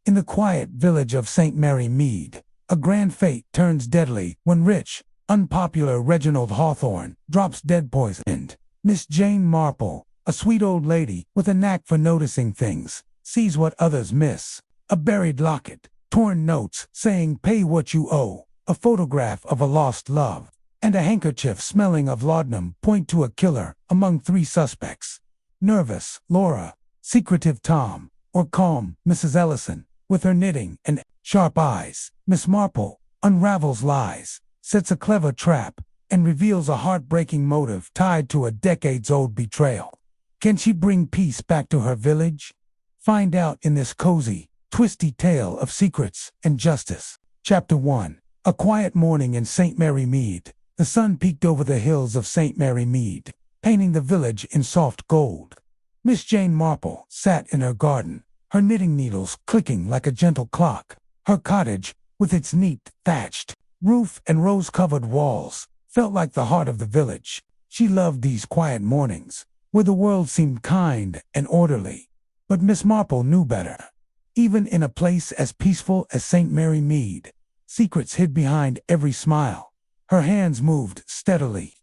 In the quiet village of St. Mary Mead, a grand fate turns deadly when rich, unpopular Reginald Hawthorne drops dead poisoned. Miss Jane Marple, a sweet old lady with a knack for noticing things, sees what others miss. A buried locket, torn notes saying pay what you owe, a photograph of a lost love, and a handkerchief smelling of laudanum point to a killer among 3 suspects. Nervous Laura, secretive Tom, or calm Mrs. Ellison, with her knitting and sharp eyes. Miss Marple unravels lies, sets a clever trap, and reveals a heartbreaking motive tied to a decades-old betrayal. Can she bring peace back to her village? Find out in this cozy, twisty tale of secrets and justice. Chapter 1. A quiet morning in St. Mary Mead. The sun peeked over the hills of St. Mary Mead, painting the village in soft gold. Miss Jane Marple sat in her garden, her knitting needles clicking like a gentle clock. Her cottage, with its neat, thatched roof and rose-covered walls, felt like the heart of the village. She loved these quiet mornings, where the world seemed kind and orderly. But Miss Marple knew better. Even in a place as peaceful as St. Mary Mead, secrets hid behind every smile. Her hands moved steadily,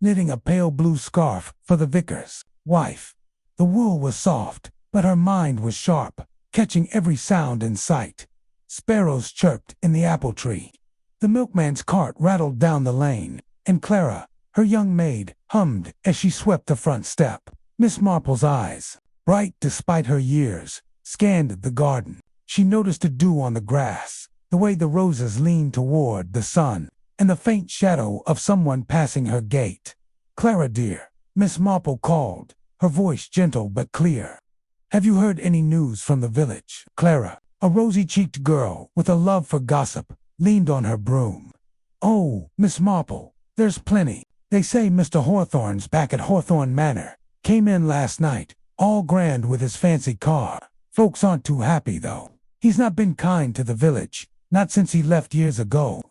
knitting a pale blue scarf for the vicar's wife. The wool was soft, but her mind was sharp, catching every sound in sight. Sparrows chirped in the apple tree. The milkman's cart rattled down the lane, and Clara, her young maid, hummed as she swept the front step. Miss Marple's eyes, bright despite her years, scanned the garden. She noticed the dew on the grass, the way the roses leaned toward the sun, and the faint shadow of someone passing her gate. "Clara, dear," Miss Marple called, her voice gentle but clear. "Have you heard any news from the village?" Clara, a rosy-cheeked girl with a love for gossip, leaned on her broom. "Oh, Miss Marple, there's plenty. They say Mr. Hawthorne's back at Hawthorne Manor. Came in last night, all grand with his fancy car. Folks aren't too happy, though. He's not been kind to the village, not since he left years ago."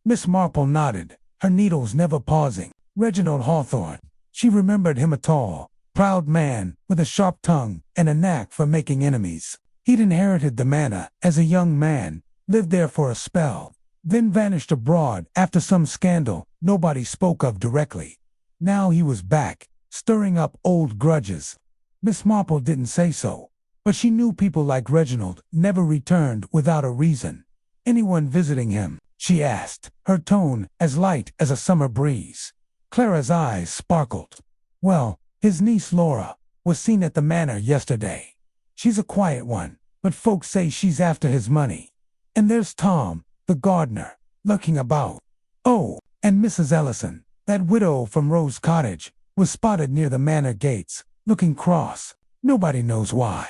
Miss Marple nodded, her needles never pausing. Reginald Hawthorne. She remembered him, a tall, proud man with a sharp tongue and a knack for making enemies. He'd inherited the manor as a young man, lived there for a spell, then vanished abroad after some scandal nobody spoke of directly. Now he was back, stirring up old grudges. Miss Marple didn't say so, but she knew people like Reginald never returned without a reason. "Anyone visiting him?" she asked, her tone as light as a summer breeze. Clara's eyes sparkled. "Well, his niece Laura was seen at the manor yesterday. She's a quiet one, but folks say she's after his money. And there's Tom, the gardener, lurking about. Oh, and Mrs. Ellison, that widow from Rose Cottage, was spotted near the manor gates, looking cross. Nobody knows why."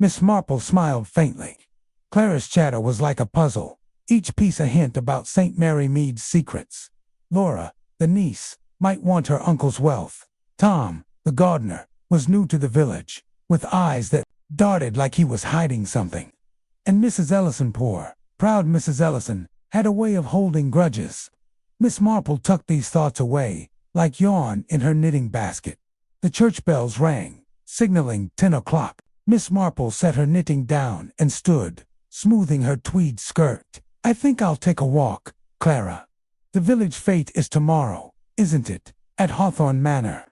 Miss Marple smiled faintly. Clara's chatter was like a puzzle, each piece a hint about St. Mary Mead's secrets. Laura, the niece, might want her uncle's wealth. Tom, the gardener, was new to the village, with eyes that darted like he was hiding something. And Mrs. Ellison, poor, proud Mrs. Ellison, had a way of holding grudges. Miss Marple tucked these thoughts away, like yarn in her knitting basket. The church bells rang, signaling 10 o'clock. Miss Marple set her knitting down and stood, smoothing her tweed skirt. "I think I'll take a walk, Clara. The village fete is tomorrow, isn't it, at Hawthorne Manor?"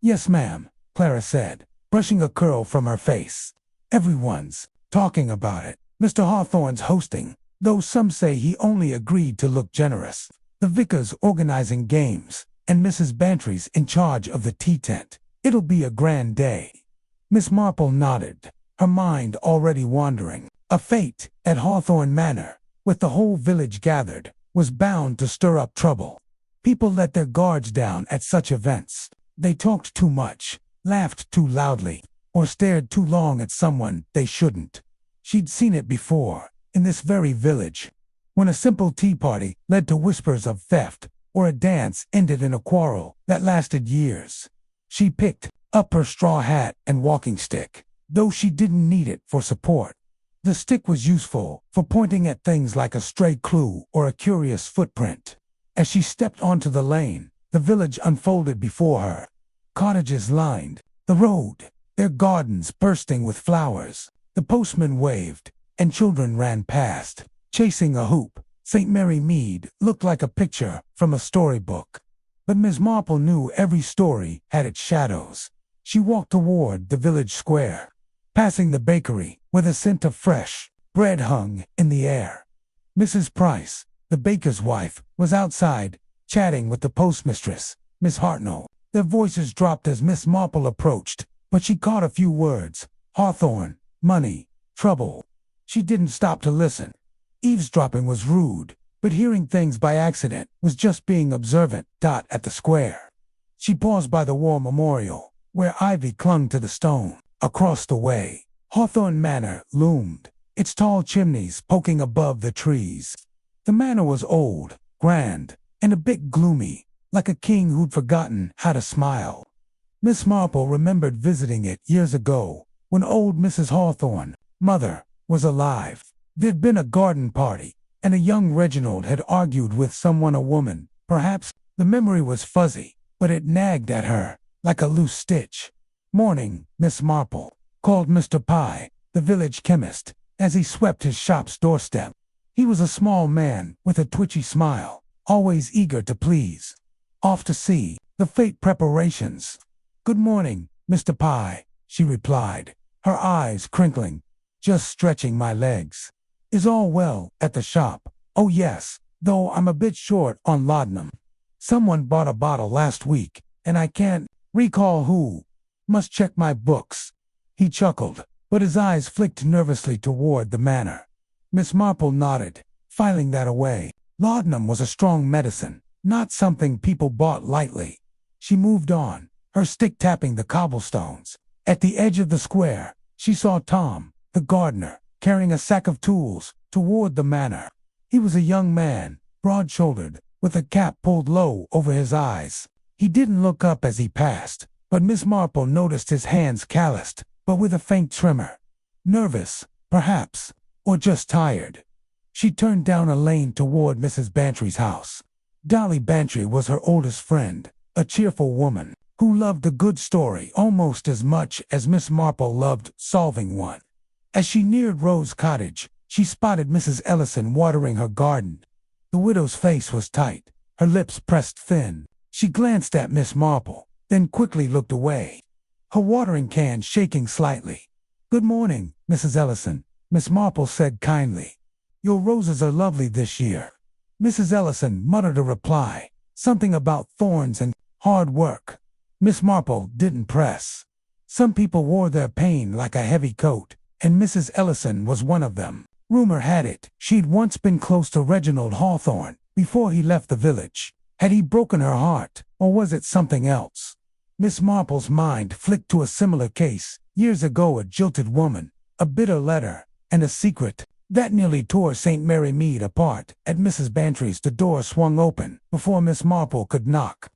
"Yes, ma'am," Clara said, brushing a curl from her face. "Everyone's talking about it. Mr. Hawthorne's hosting, though some say he only agreed to look generous. The vicar's organizing games, and Mrs. Bantry's in charge of the tea tent. It'll be a grand day." Miss Marple nodded, her mind already wandering. A fete at Hawthorne Manor, with the whole village gathered, was bound to stir up trouble. People let their guards down at such events. They talked too much, laughed too loudly, or stared too long at someone they shouldn't. She'd seen it before, in this very village, when a simple tea party led to whispers of theft, or a dance ended in a quarrel that lasted years. She picked up her straw hat and walking stick, though she didn't need it for support. The stick was useful for pointing at things like a stray clue or a curious footprint. As she stepped onto the lane, the village unfolded before her. Cottages lined the road, their gardens bursting with flowers. The postman waved, and children ran past, chasing a hoop. St. Mary Mead looked like a picture from a storybook. But Miss Marple knew every story had its shadows. She walked toward the village square, passing the bakery where the scent of fresh bread hung in the air. Mrs. Price, the baker's wife, was outside, chatting with the postmistress, Miss Hartnell. Their voices dropped as Miss Marple approached, but she caught a few words: Hawthorne, money, trouble. She didn't stop to listen. Eavesdropping was rude, but hearing things by accident was just being observant. At the square, she paused by the war memorial, where ivy clung to the stone. Across the way, Hawthorne Manor loomed, its tall chimneys poking above the trees. The manor was old, grand, and a bit gloomy, like a king who'd forgotten how to smile. Miss Marple remembered visiting it years ago, when old Mrs. Hawthorne, mother, was alive. There'd been a garden party, and a young Reginald had argued with someone, a woman. Perhaps the memory was fuzzy, but it nagged at her like a loose stitch. "Morning, Miss Marple," called Mr. Pye, the village chemist, as he swept his shop's doorstep. He was a small man with a twitchy smile, always eager to please. "Off to see the fete preparations." "Good morning, Mr. Pye," she replied, her eyes crinkling. "Just stretching my legs." "Is all well at the shop?" "Oh yes, though I'm a bit short on laudanum. Someone bought a bottle last week, and I can't recall who. Must check my books." He chuckled, but his eyes flicked nervously toward the manor. Miss Marple nodded, filing that away. Laudanum was a strong medicine, not something people bought lightly. She moved on, her stick tapping the cobblestones. At the edge of the square, she saw Tom, the gardener, carrying a sack of tools toward the manor. He was a young man, broad-shouldered, with a cap pulled low over his eyes. He didn't look up as he passed, but Miss Marple noticed his hands calloused, but with a faint tremor. Nervous, perhaps, or just tired. She turned down a lane toward Mrs. Bantry's house. Dolly Bantry was her oldest friend, a cheerful woman who loved a good story almost as much as Miss Marple loved solving one. As she neared Rose Cottage, she spotted Mrs. Ellison watering her garden. The widow's face was tight, her lips pressed thin. She glanced at Miss Marple, then quickly looked away, her watering can shaking slightly. "Good morning, Mrs. Ellison," Miss Marple said kindly. "Your roses are lovely this year." Mrs. Ellison muttered a reply, something about thorns and hard work. Miss Marple didn't press. Some people wore their pain like a heavy coat, and Mrs. Ellison was one of them. Rumor had it she'd once been close to Reginald Hawthorne before he left the village. Had he broken her heart, or was it something else? Miss Marple's mind flicked to a similar case. Years ago, a jilted woman, a bitter letter, and a secret that nearly tore St. Mary Mead apart. At Mrs. Bantry's, the door swung open before Miss Marple could knock.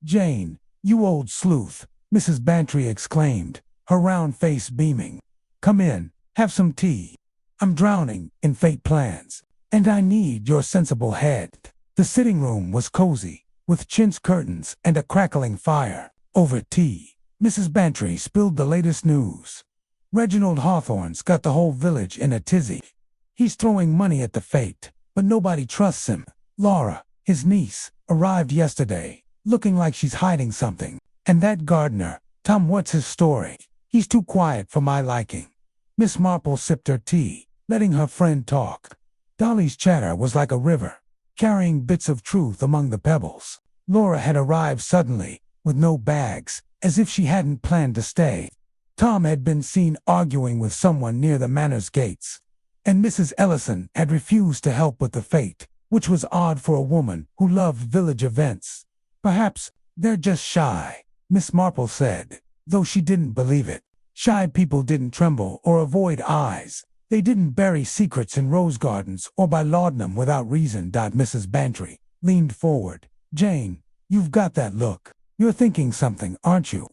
"Jane, you old sleuth," Mrs. Bantry exclaimed, her round face beaming. "Come in, have some tea. I'm drowning in fate plans, and I need your sensible head." The sitting room was cozy, with chintz curtains and a crackling fire. Over tea, Mrs. Bantry spilled the latest news. "Reginald Hawthorne's got the whole village in a tizzy. He's throwing money at the fete, but nobody trusts him. Laura, his niece, arrived yesterday, looking like she's hiding something. And that gardener, Tom, what's his story? He's too quiet for my liking." Miss Marple sipped her tea, letting her friend talk. Dolly's chatter was like a river, carrying bits of truth among the pebbles. Laura had arrived suddenly, with no bags, as if she hadn't planned to stay. Tom had been seen arguing with someone near the manor's gates, and Mrs. Ellison had refused to help with the fete, which was odd for a woman who loved village events. "Perhaps they're just shy," Miss Marple said, though she didn't believe it. Shy people didn't tremble or avoid eyes. They didn't bury secrets in rose gardens or buy laudanum without reason. Mrs. Bantry leaned forward. "Jane, you've got that look. You're thinking something, aren't you?"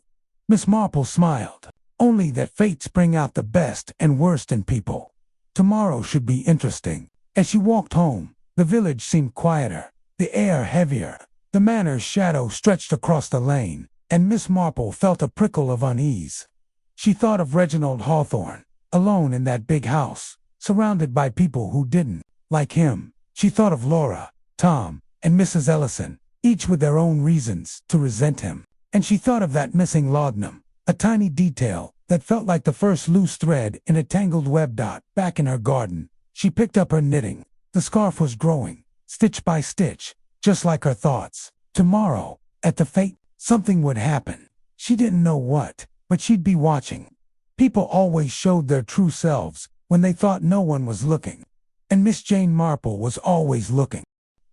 Miss Marple smiled. "Only that fates bring out the best and worst in people. Tomorrow should be interesting." As she walked home, the village seemed quieter, the air heavier. The manor's shadow stretched across the lane, and Miss Marple felt a prickle of unease. She thought of Reginald Hawthorne, alone in that big house, surrounded by people who didn't like him. She thought of Laura, Tom, and Mrs. Ellison, each with their own reasons to resent him. And she thought of that missing laudanum, a tiny detail that felt like the first loose thread in a tangled web back in her garden. She picked up her knitting. The scarf was growing, stitch by stitch, just like her thoughts. Tomorrow, at the fete, something would happen. She didn't know what, but she'd be watching. People always showed their true selves when they thought no one was looking. And Miss Jane Marple was always looking.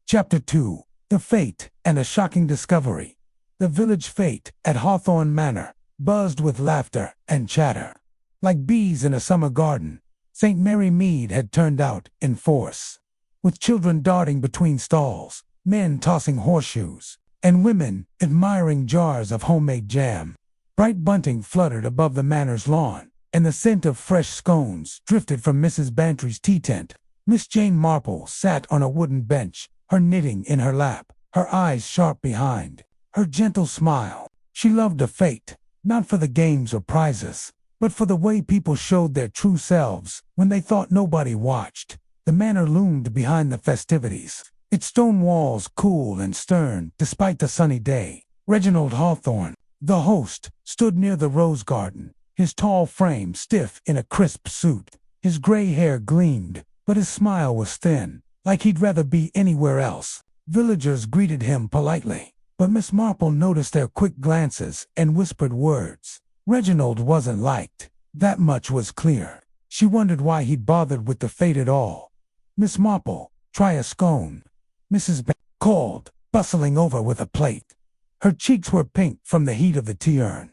Chapter 2. The Fete and a Shocking Discovery. The village fete at Hawthorne Manor buzzed with laughter and chatter. Like bees in a summer garden, St. Mary Mead had turned out in force. With children darting between stalls, men tossing horseshoes, and women admiring jars of homemade jam. Bright bunting fluttered above the manor's lawn, and the scent of fresh scones drifted from Mrs. Bantry's tea tent. Miss Jane Marple sat on a wooden bench, her knitting in her lap, her eyes sharp behind, her gentle smile. She loved a fete, not for the games or prizes, but for the way people showed their true selves when they thought nobody watched. The manor loomed behind the festivities, its stone walls cool and stern despite the sunny day. Reginald Hawthorne, the host, stood near the rose garden, his tall frame stiff in a crisp suit. His gray hair gleamed, but his smile was thin, like he'd rather be anywhere else. Villagers greeted him politely, but Miss Marple noticed their quick glances and whispered words. Reginald wasn't liked. That much was clear. She wondered why he'd bothered with the fete at all. "Miss Marple, try a scone," Mrs. called, bustling over with a plate. Her cheeks were pink from the heat of the tea urn.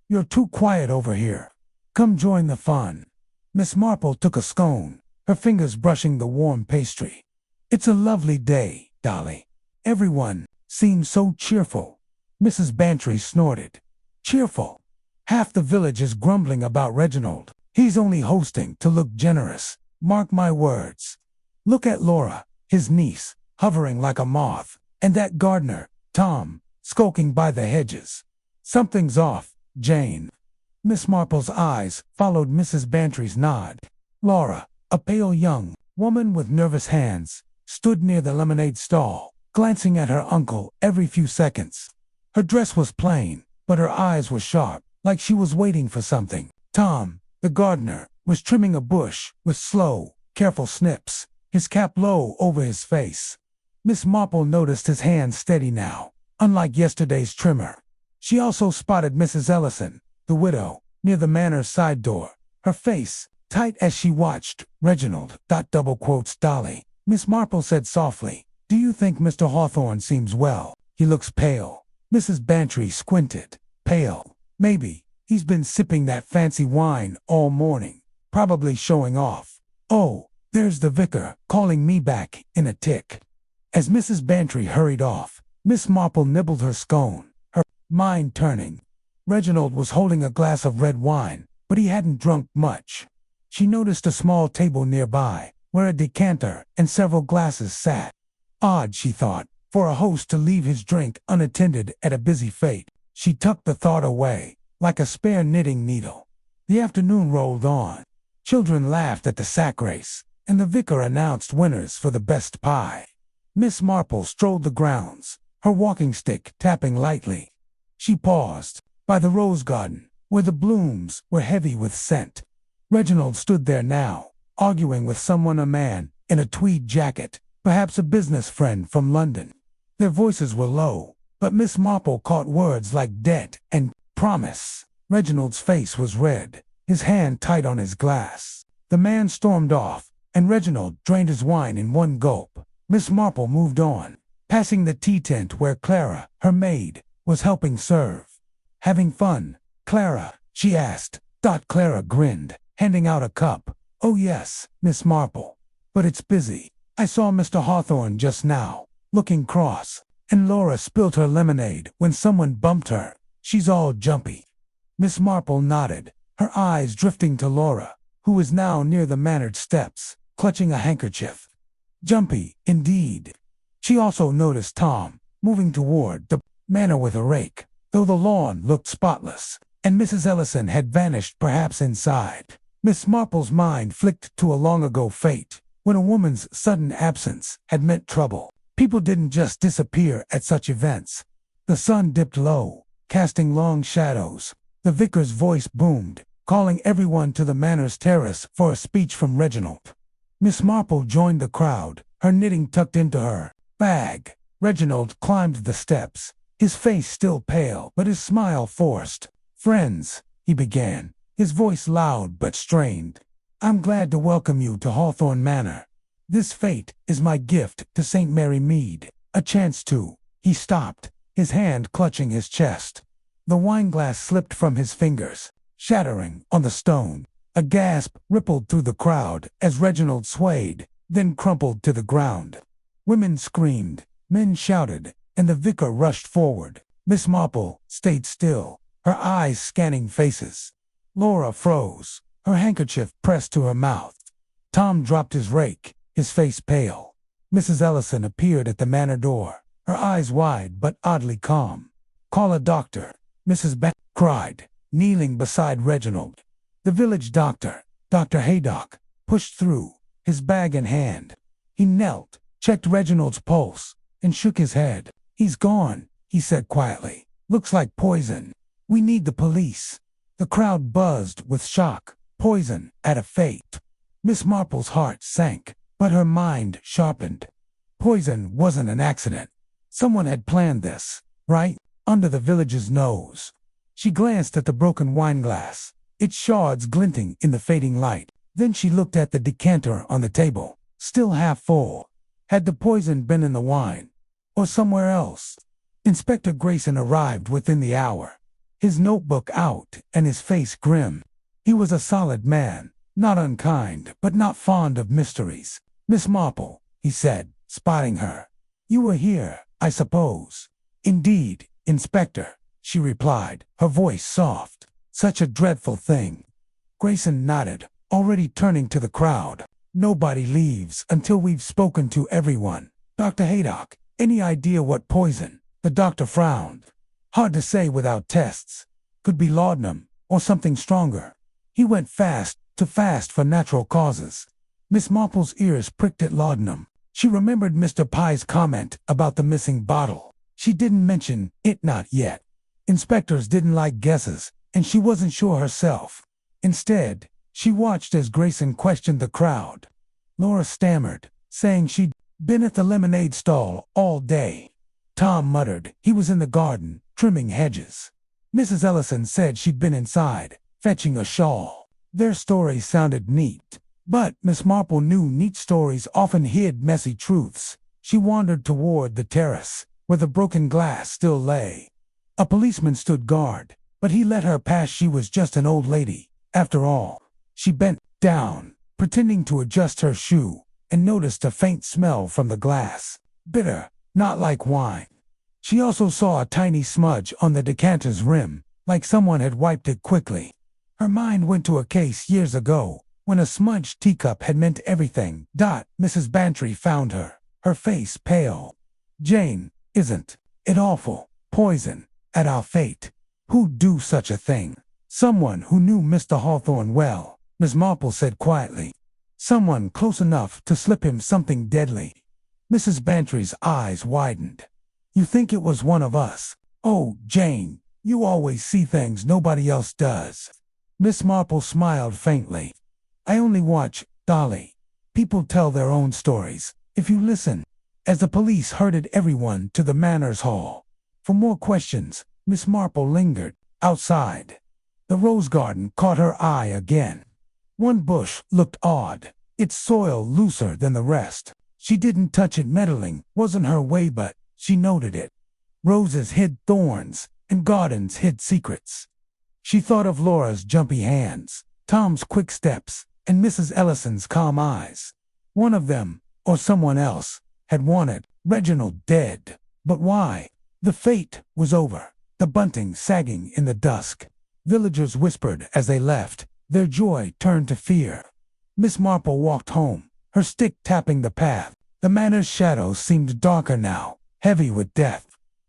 "You're too quiet over here. Come join the fun." Miss Marple took a scone, her fingers brushing the warm pastry. "It's a lovely day, Dolly. Everyone seems so cheerful." Mrs. Bantry snorted. "Cheerful? Half the village is grumbling about Reginald. He's only hosting to look generous. Mark my words. Look at Laura, his niece, hovering like a moth, and that gardener, Tom, skulking by the hedges. Something's off, Jane." Miss Marple's eyes followed Mrs. Bantry's nod. Laura, a pale young woman with nervous hands, stood near the lemonade stall, glancing at her uncle every few seconds. Her dress was plain, but her eyes were sharp, like she was waiting for something. Tom, the gardener, was trimming a bush with slow, careful snips, his cap low over his face. Miss Marple noticed his hands steady now, unlike yesterday's trimmer. She also spotted Mrs. Ellison, the widow, near the manor's side door, her face tight as she watched Reginald. Dolly. Miss Marple said softly, "Do you think Mr. Hawthorne seems well? He looks pale." Mrs. Bantry squinted. "Pale? Maybe. He's been sipping that fancy wine all morning, probably showing off. Oh, there's the vicar calling me back in a tick." As Mrs. Bantry hurried off, Miss Marple nibbled her scone, her mind turning. Reginald was holding a glass of red wine, but he hadn't drunk much. She noticed a small table nearby, where a decanter and several glasses sat. Odd, she thought, for a host to leave his drink unattended at a busy fete. She tucked the thought away, like a spare knitting needle. The afternoon rolled on. Children laughed at the sack race, and the vicar announced winners for the best pie. Miss Marple strolled the grounds, her walking stick tapping lightly. She paused by the rose garden, where the blooms were heavy with scent. Reginald stood there now, arguing with someone, a man in a tweed jacket, perhaps a business friend from London. Their voices were low, but Miss Marple caught words like debt and promise. Reginald's face was red, his hand tight on his glass. The man stormed off, and Reginald drained his wine in one gulp. Miss Marple moved on, passing the tea tent where Clara, her maid, was helping serve. "Having fun, Clara?" she asked. Clara grinned, handing out a cup. "Oh yes, Miss Marple. But it's busy. I saw Mr. Hawthorne just now, looking cross, and Laura spilt her lemonade when someone bumped her. She's all jumpy." Miss Marple nodded, her eyes drifting to Laura, who was now near the manor steps, clutching a handkerchief. Jumpy, indeed. She also noticed Tom, moving toward the manor with a rake, though the lawn looked spotless, and Mrs. Ellison had vanished perhaps inside. Miss Marple's mind flicked to a long-ago fate, when a woman's sudden absence had meant trouble. People didn't just disappear at such events. The sun dipped low, casting long shadows. The vicar's voice boomed, calling everyone to the manor's terrace for a speech from Reginald. Miss Marple joined the crowd, her knitting tucked into her bag. Reginald climbed the steps, his face still pale but his smile forced. "Friends," he began, his voice loud but strained, "I'm glad to welcome you to Hawthorne Manor. This fete is my gift to St. Mary Mead, a chance to—" He stopped, his hand clutching his chest. The wineglass slipped from his fingers, shattering on the stone. A gasp rippled through the crowd as Reginald swayed, then crumpled to the ground. Women screamed, men shouted, and the vicar rushed forward. Miss Marple stayed still, her eyes scanning faces. Laura froze, her handkerchief pressed to her mouth. Tom dropped his rake, his face pale. Mrs. Ellison appeared at the manor door, her eyes wide but oddly calm. "Call a doctor," Mrs. Beck cried, kneeling beside Reginald. The village doctor, Dr. Haydock, pushed through, his bag in hand. He knelt, checked Reginald's pulse, and shook his head. "He's gone," he said quietly. "Looks like poison. We need the police." The crowd buzzed with shock. Poison at a fete. Miss Marple's heart sank, but her mind sharpened. Poison wasn't an accident. Someone had planned this, right under the village's nose. She glanced at the broken wineglass, its shards glinting in the fading light. Then she looked at the decanter on the table, still half full. Had the poison been in the wine? Or somewhere else? Inspector Grayson arrived within the hour, his notebook out and his face grim. He was a solid man, not unkind, but not fond of mysteries. "Miss Marple," he said, spotting her. "You were here, I suppose." "Indeed, Inspector," she replied, her voice soft. "Such a dreadful thing." Grayson nodded, already turning to the crowd. "Nobody leaves until we've spoken to everyone. Dr. Haydock, any idea what poison?" The doctor frowned. "Hard to say without tests. Could be laudanum, or something stronger." He went fast for natural causes. Miss Marple's ears pricked at laudanum. She remembered Mr. Pye's comment about the missing bottle. She didn't mention it not yet. Inspectors didn't like guesses, and she wasn't sure herself. Instead, she watched as Grayson questioned the crowd. Laura stammered, saying she'd been at the lemonade stall all day. Tom muttered he was in the garden, trimming hedges. Mrs. Ellison said she'd been inside, fetching a shawl. Their stories sounded neat, but Miss Marple knew neat stories often hid messy truths. She wandered toward the terrace, where the broken glass still lay. A policeman stood guard, but he let her pass. She was just an old lady, after all. She bent down, pretending to adjust her shoe, and noticed a faint smell from the glass. Bitter, not like wine. She also saw a tiny smudge on the decanter's rim, like someone had wiped it quickly. Her mind went to a case years ago, when a smudged teacup had meant everything. Mrs. Bantry found her, her face pale. "Jane, isn't it awful? Poison at our fete. Who'd do such a thing?" "Someone who knew Mr. Hawthorne well," Miss Marple said quietly. "Someone close enough to slip him something deadly." Mrs. Bantry's eyes widened. "You think it was one of us? Oh, Jane, you always see things nobody else does." Miss Marple smiled faintly. "I only watch, Dolly. People tell their own stories, if you listen." As the police herded everyone to the manor's hall. For more questions, Miss Marple lingered outside. The rose garden caught her eye again. One bush looked odd, its soil looser than the rest. She didn't touch it meddling, wasn't her way, but she noted it. Roses hid thorns, and gardens hid secrets. She thought of Laura's jumpy hands, Tom's quick steps, and Mrs. Ellison's calm eyes. One of them, or someone else, had wanted Reginald dead. But why? The fete was over, the bunting sagging in the dusk. Villagers whispered as they left, their joy turned to fear. Miss Marple walked home, her stick tapping the path. The manor's shadows seemed darker now, heavy with death.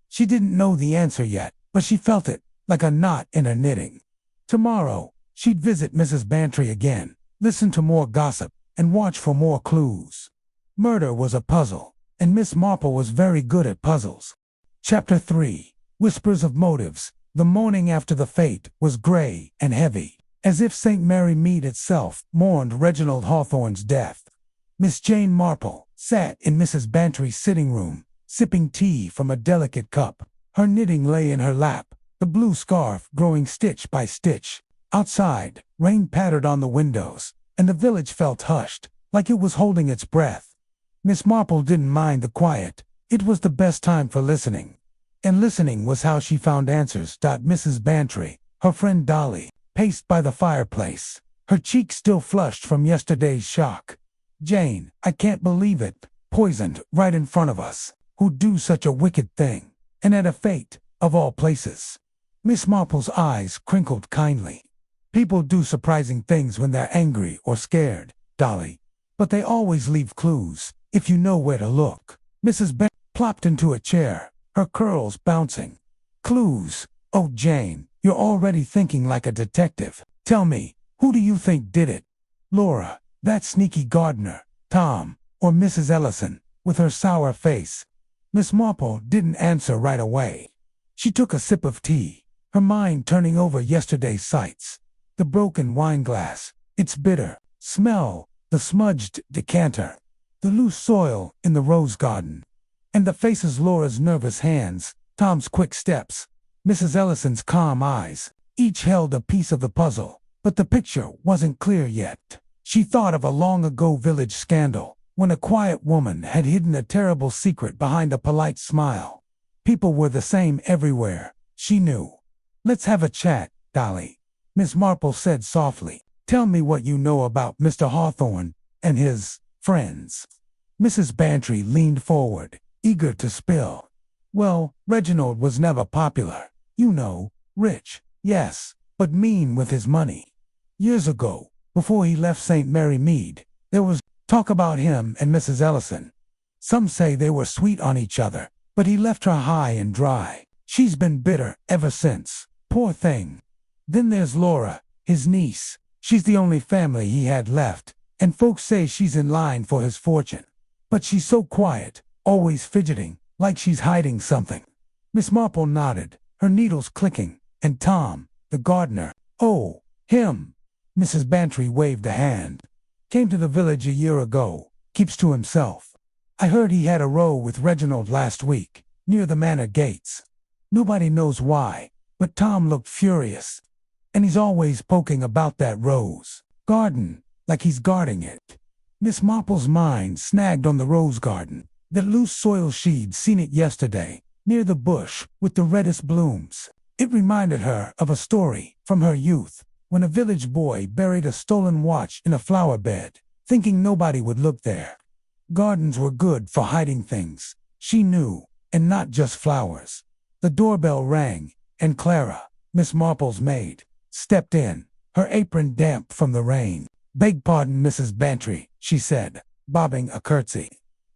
She didn't know the answer yet, but she felt it, like a knot in her knitting. Tomorrow, She'd visit Mrs. Bantry again, listen to more gossip, and watch for more clues. Murder was a puzzle, and Miss Marple was very good at puzzles. Chapter 3. Whispers of Motives. The morning after the fate was gray and heavy, as if St. Mary Mead itself mourned Reginald Hawthorne's death. Miss Jane Marple sat in Mrs. Bantry's sitting room, sipping tea from a delicate cup. Her knitting lay in her lap, the blue scarf growing stitch by stitch. Outside, rain pattered on the windows, and the village felt hushed, like it was holding its breath. Miss Marple didn't mind the quiet. It was the best time for listening. And listening was how she found answers. Mrs. Bantry, her friend Dolly, paced by the fireplace, her cheeks still flushed from yesterday's shock. "Jane, I can't believe it. Poisoned right in front of us. Who'd do such a wicked thing? And at a fete, of all places." Miss Marple's eyes crinkled kindly. "People do surprising things when they're angry or scared, Dolly. But they always leave clues, if you know where to look." Mrs. Bantry plopped into a chair, her curls bouncing. "Clues? Oh, Jane, you're already thinking like a detective. Tell me, who do you think did it? Laura, that sneaky gardener, Tom, or Mrs. Ellison, with her sour face?" Miss Marple didn't answer right away. She took a sip of tea, her mind turning over yesterday's sights. The broken wine glass, its bitter smell, the smudged decanter, the loose soil in the rose garden, and the faces, Laura's nervous hands, Tom's quick steps, Mrs. Ellison's calm eyes. Each held a piece of the puzzle, but the picture wasn't clear yet. She thought of a long-ago village scandal, when a quiet woman had hidden a terrible secret behind a polite smile. People were the same everywhere, she knew. "Let's have a chat, Dolly," Miss Marple said softly. "Tell me what you know about Mr. Hawthorne and his friends." Mrs. Bantry leaned forward, eager to spill. "Well, Reginald was never popular. You know, rich, yes, but mean with his money. Years ago, before he left St. Mary Mead, there was talk about him and Mrs. Ellison. Some say they were sweet on each other, but he left her high and dry. She's been bitter ever since. Poor thing. Then there's Laura, his niece. She's the only family he had left, and folks say she's in line for his fortune. But she's so quiet, always fidgeting, like she's hiding something." Miss Marple nodded, her needles clicking. "And Tom, the gardener." "Oh, him." Mrs. Bantry waved a hand. "Came to the village a year ago, keeps to himself. I heard he had a row with Reginald last week, near the manor gates. Nobody knows why, but Tom looked furious. And he's always poking about that rose garden, like he's guarding it." Miss Marple's mind snagged on the rose garden, the loose soil she'd seen it yesterday, near the bush with the reddest blooms. It reminded her of a story from her youth, when a village boy buried a stolen watch in a flower bed, thinking nobody would look there. Gardens were good for hiding things, she knew, and not just flowers. The doorbell rang, and Clara, Miss Marple's maid, stepped in, her apron damp from the rain. "Beg pardon, Mrs. Bantry," she said, bobbing a curtsy.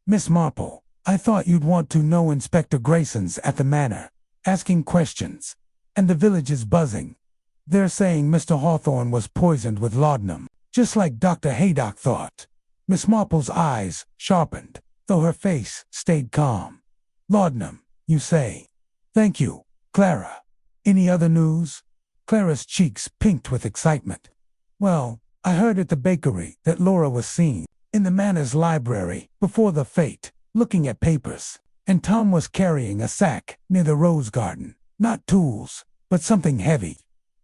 "Miss Marple, I thought you'd want to know Inspector Grayson's at the manor, asking questions. And the village is buzzing. They're saying Mr. Hawthorne was poisoned with laudanum, just like Dr. Haydock thought." Miss Marple's eyes sharpened, though her face stayed calm. "Laudanum, you say? Thank you, Clara. Any other news?" Clara's cheeks pinked with excitement. "Well, I heard at the bakery that Laura was seen in the manor's library before the fete, looking at papers, and Tom was carrying a sack near the rose garden. Not tools, but something heavy.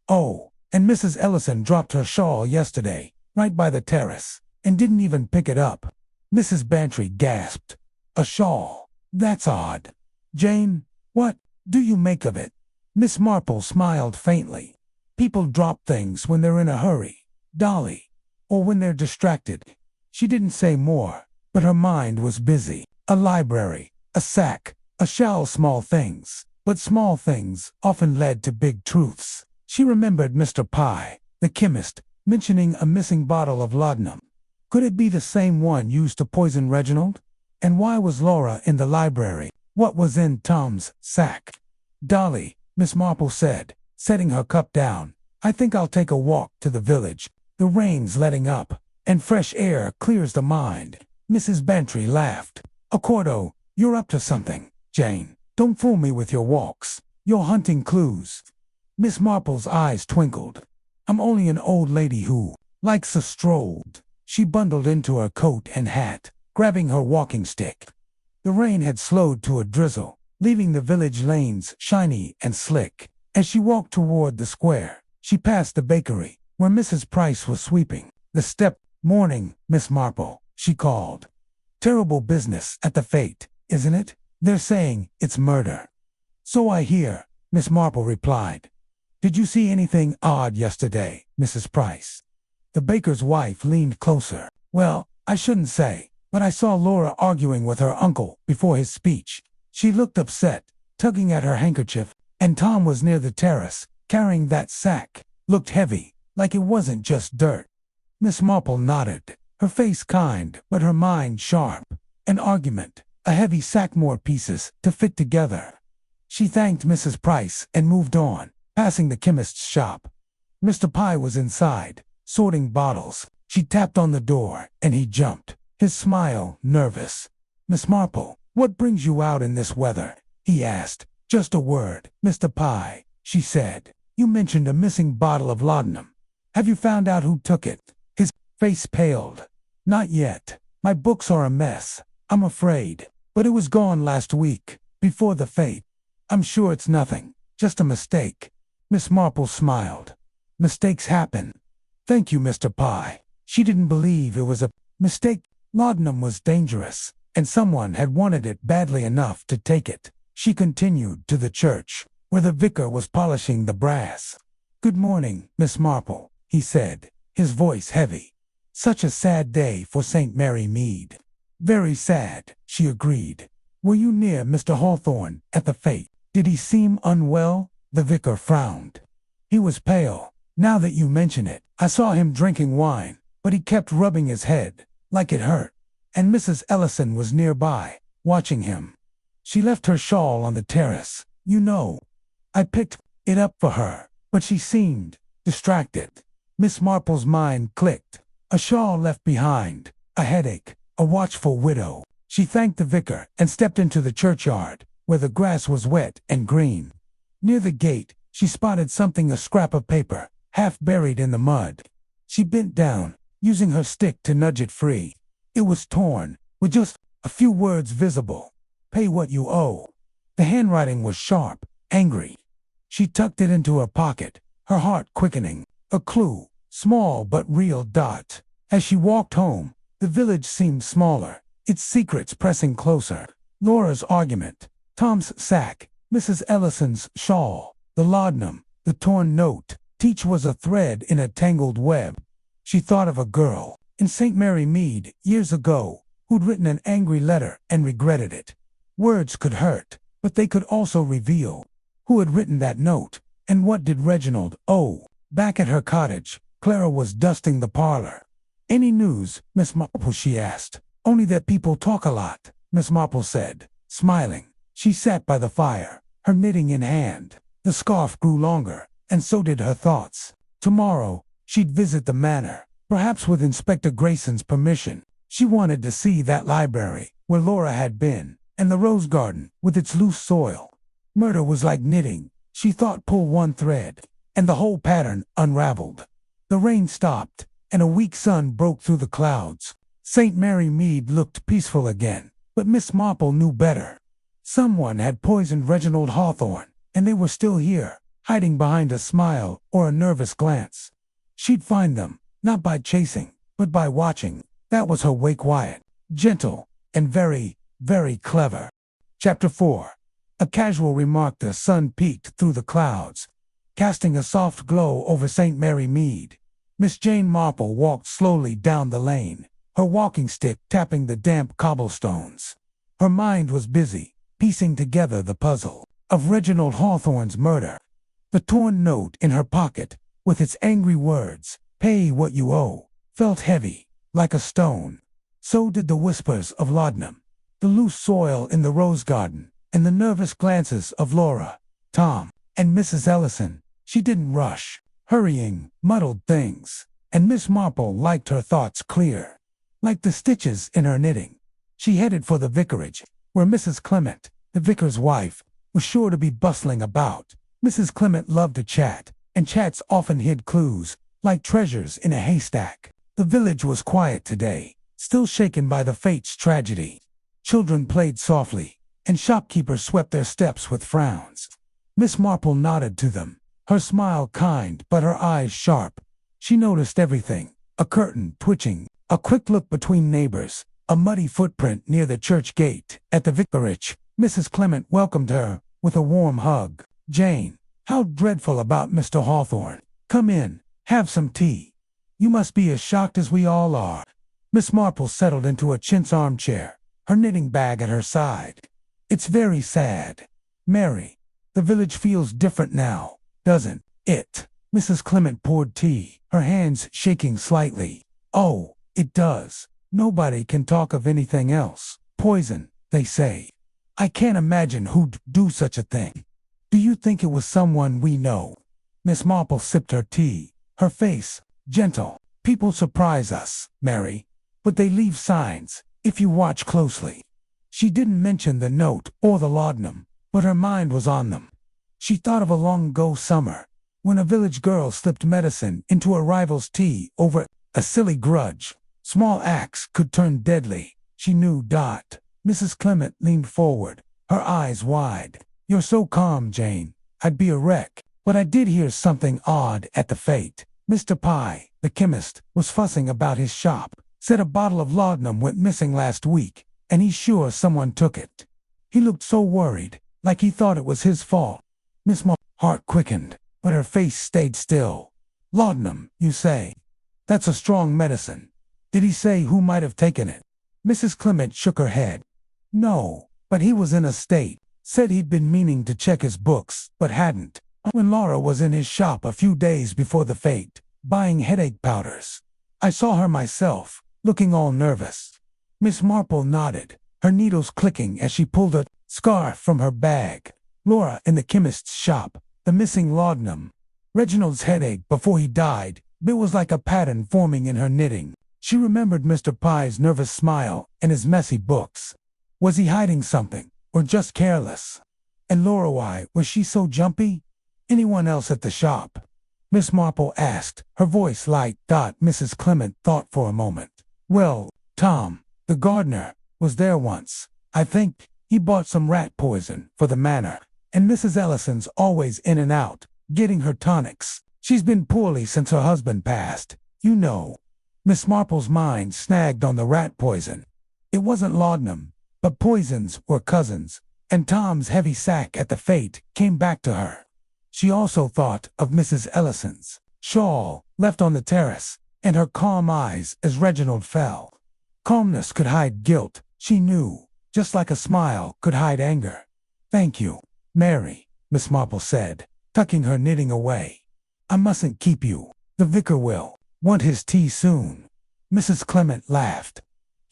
Oh, and Mrs. Ellison dropped her shawl yesterday, right by the terrace, and didn't even pick it up." Mrs. Bantry gasped. "A shawl? That's odd. Jane, what do you make of it?" Miss Marple smiled faintly. "People drop things when they're in a hurry, Dolly, or when they're distracted." She didn't say more, but her mind was busy. A library, a sack, a shawl, small things, but small things often led to big truths. She remembered Mr. Pye, the chemist, mentioning a missing bottle of laudanum. Could it be the same one used to poison Reginald? And why was Laura in the library? What was in Tom's sack? "Dolly," Miss Marple said, setting her cup down, I think I'll take a walk to the village. The rain's letting up, and fresh air clears the mind." Mrs. Bantry laughed. "Accordo, you're up to something, Jane. Don't fool me with your walks. You're hunting clues." Miss Marple's eyes twinkled. "I'm only an old lady who likes a stroll." She bundled into her coat and hat, grabbing her walking stick. The rain had slowed to a drizzle, leaving the village lanes shiny and slick. As she walked toward the square, she passed the bakery, where Mrs. Price was sweeping the step. "Morning, Miss Marple," she called. "Terrible business at the fete, isn't it? They're saying it's murder." "So I hear," Miss Marple replied. "Did you see anything odd yesterday, Mrs. Price?" The baker's wife leaned closer. "Well, I shouldn't say, but I saw Laura arguing with her uncle before his speech. She looked upset, tugging at her handkerchief, and Tom was near the terrace, carrying that sack. Looked heavy, like it wasn't just dirt." Miss Marple nodded, her face kind but her mind sharp. An argument, a heavy sack, more pieces to fit together. She thanked Mrs. Price and moved on, passing the chemist's shop. Mr. Pye was inside, sorting bottles. She tapped on the door, and he jumped, his smile nervous. "Miss Marple, what brings you out in this weather?" he asked. "Just a word, Mr. Pye," she said. "You mentioned a missing bottle of laudanum. Have you found out who took it?" His face paled. "Not yet. My books are a mess, I'm afraid. But it was gone last week, before the fete. I'm sure it's nothing, just a mistake." Miss Marple smiled. "Mistakes happen." "Thank you, Mr. Pye." She didn't believe it was a mistake. Laudanum was dangerous, and someone had wanted it badly enough to take it. She continued to the church, where the vicar was polishing the brass. "Good morning, Miss Marple," he said, his voice heavy. "Such a sad day for St. Mary Mead." "Very sad," she agreed. "Were you near Mr. Hawthorne at the fete? Did he seem unwell?" The vicar frowned. "He was pale. Now that you mention it, I saw him drinking wine, but he kept rubbing his head, like it hurt. And Mrs. Ellison was nearby, watching him. She left her shawl on the terrace, you know. I picked it up for her, but she seemed distracted." Miss Marple's mind clicked. A shawl left behind, a headache, a watchful widow. She thanked the vicar and stepped into the churchyard, where the grass was wet and green. Near the gate, she spotted something, a scrap of paper, half buried in the mud. She bent down, using her stick to nudge it free. It was torn, with just a few words visible. "Pay what you owe." The handwriting was sharp, angry. She tucked it into her pocket, her heart quickening. A clue, small but real. As she walked home, the village seemed smaller, its secrets pressing closer. Laura's argument, Tom's sack, Mrs. Ellison's shawl, the laudanum, the torn note. Each was a thread in a tangled web. She thought of a girl in St. Mary Mead years ago who'd written an angry letter and regretted it. Words could hurt, but they could also reveal. Who had written that note, and what did Reginald owe? Back at her cottage, Clara was dusting the parlor. "Any news, Miss Marple?" she asked. "Only that people talk a lot," Miss Marple said, smiling. She sat by the fire, her knitting in hand. The scarf grew longer, and so did her thoughts. Tomorrow, she'd visit the manor, perhaps with Inspector Grayson's permission. She wanted to see that library, where Laura had been, and the rose garden, with its loose soil. Murder was like knitting, she thought. Pull one thread, and the whole pattern unraveled. The rain stopped, and a weak sun broke through the clouds. St. Mary Mead looked peaceful again, but Miss Marple knew better. Someone had poisoned Reginald Hawthorne, and they were still here, hiding behind a smile or a nervous glance. She'd find them, not by chasing, but by watching. That was her way. Quiet, gentle, and very, very clever. Chapter 4. A casual remark. The sun peeked through the clouds, casting a soft glow over St. Mary Mead. Miss Jane Marple walked slowly down the lane, her walking stick tapping the damp cobblestones. Her mind was busy, piecing together the puzzle of Reginald Hawthorne's murder. The torn note in her pocket, with its angry words, "Pay what you owe," felt heavy, like a stone. So did the whispers of laudanum, the loose soil in the rose garden, and the nervous glances of Laura, Tom, and Mrs. Ellison. She didn't rush. hurrying, muddled things, and Miss Marple liked her thoughts clear, like the stitches in her knitting. She headed for the vicarage, where Mrs. Clement, the vicar's wife, was sure to be bustling about. Mrs. Clement loved to chat, and chats often hid clues, like treasures in a haystack. The village was quiet today, still shaken by the Fates tragedy. Children played softly, and shopkeepers swept their steps with frowns. Miss Marple nodded to them, her smile kind but her eyes sharp. She noticed everything: a curtain twitching, a quick look between neighbors, a muddy footprint near the church gate. At the vicarage, Mrs. Clement welcomed her with a warm hug. "Jane, how dreadful about Mr. Hawthorne. Come in, have some tea. You must be as shocked as we all are." Miss Marple settled into a chintz armchair, her knitting bag at her side. "It's very sad, Mary. The village feels different now, doesn't it?" Mrs. Clement poured tea, her hands shaking slightly. "Oh, it does. Nobody can talk of anything else. Poison, they say. I can't imagine who'd do such a thing. Do you think it was someone we know?" Miss Marple sipped her tea, her face gentle. "People surprise us, Mary, but they leave signs, if you watch closely." She didn't mention the note or the laudanum, but her mind was on them. She thought of a long-ago summer, when a village girl slipped medicine into a rival's tea over a silly grudge. Small acts could turn deadly, she knew. Mrs. Clement leaned forward, her eyes wide. "You're so calm, Jane. I'd be a wreck. But I did hear something odd at the fete. Mr. Pye, the chemist, was fussing about his shop. Said a bottle of laudanum went missing last week, and he's sure someone took it. He looked so worried, like he thought it was his fault." Miss Marple's heart quickened, but her face stayed still. "Laudanum, you say? That's a strong medicine. Did he say who might have taken it?" Mrs. Clement shook her head. "No, but he was in a state. Said he'd been meaning to check his books, but hadn't. When Laura was in his shop a few days before the fete, buying headache powders. I saw her myself, looking all nervous." Miss Marple nodded, her needles clicking as she pulled a scarf from her bag. Laura in the chemist's shop, the missing laudanum. Reginald's headache before he died. It was like a pattern forming in her knitting. She remembered Mr. Pye's nervous smile and his messy books. Was he hiding something, or just careless? And Laura, why was she so jumpy? "Anyone else at the shop?" Miss Marple asked, her voice light. Mrs. Clement thought for a moment. "Well, Tom, the gardener, was there once. I think he bought some rat poison for the manor, and Mrs. Ellison's always in and out, getting her tonics. She's been poorly since her husband passed, you know." Miss Marple's mind snagged on the rat poison. It wasn't laudanum, but poisons were cousins, and Tom's heavy sack at the fete came back to her. She also thought of Mrs. Ellison's shawl left on the terrace, and her calm eyes as Reginald fell. Calmness could hide guilt, she knew, just like a smile could hide anger. "Thank you, Mary," Miss Marple said, tucking her knitting away. "I mustn't keep you. The vicar will want his tea soon." Mrs. Clement laughed.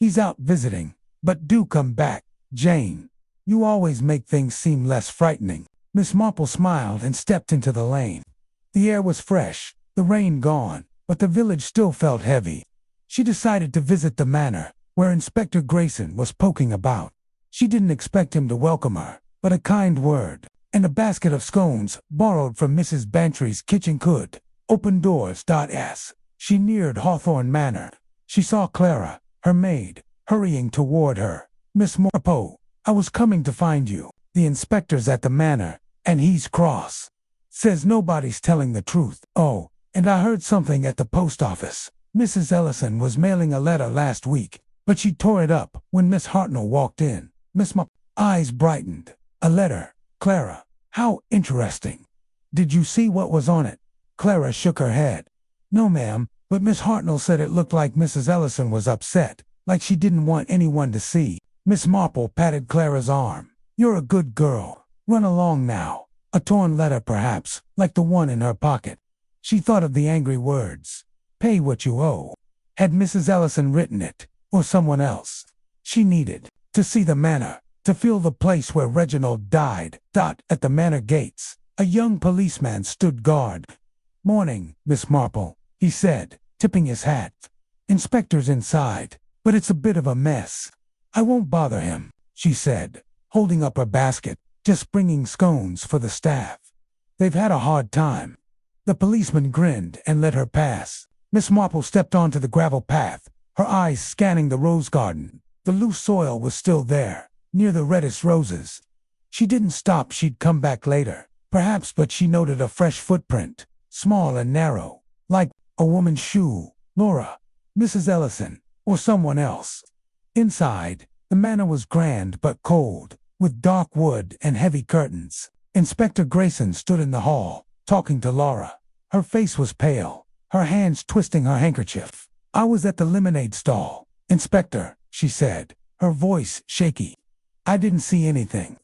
"He's out visiting, but do come back, Jane. You always make things seem less frightening." Miss Marple smiled and stepped into the lane. The air was fresh, the rain gone, but the village still felt heavy. She decided to visit the manor, where Inspector Grayson was poking about. She didn't expect him to welcome her, but a kind word, and a basket of scones borrowed from Mrs. Bantry's kitchen could open doors. As she neared Hawthorne Manor, she saw Clara, her maid, hurrying toward her. "Miss Marple, I was coming to find you. The inspector's at the manor, and he's cross. Says nobody's telling the truth. Oh, and I heard something at the post office. Mrs. Ellison was mailing a letter last week, but she tore it up when Miss Hartnell walked in." Miss Marple's eyes brightened. "A letter, Clara? How interesting. Did you see what was on it?" Clara shook her head. "No, ma'am, but Miss Hartnell said it looked like Mrs. Ellison was upset, like she didn't want anyone to see." Miss Marple patted Clara's arm. "You're a good girl. Run along now. A torn letter, perhaps, like the one in her pocket." She thought of the angry words, "Pay what you owe." Had Mrs. Ellison written it, or someone else? She needed to see the manor, to feel the place where Reginald died. At the manor gates, a young policeman stood guard. "Morning, Miss Marple," he said, tipping his hat. "Inspector's inside, but it's a bit of a mess." "I won't bother him," she said, holding up her basket, "just bringing scones for the staff. They've had a hard time." The policeman grinned and let her pass. Miss Marple stepped onto the gravel path, her eyes scanning the rose garden. The loose soil was still there, near the reddish roses. She didn't stop. She'd come back later, perhaps, but she noted a fresh footprint, small and narrow, like a woman's shoe. Laura, Mrs. Ellison, or someone else. Inside, the manor was grand but cold, with dark wood and heavy curtains. Inspector Grayson stood in the hall, talking to Laura. Her face was pale, her hands twisting her handkerchief. "I was at the lemonade stall, Inspector," she said, her voice shaky. "I didn't see anything."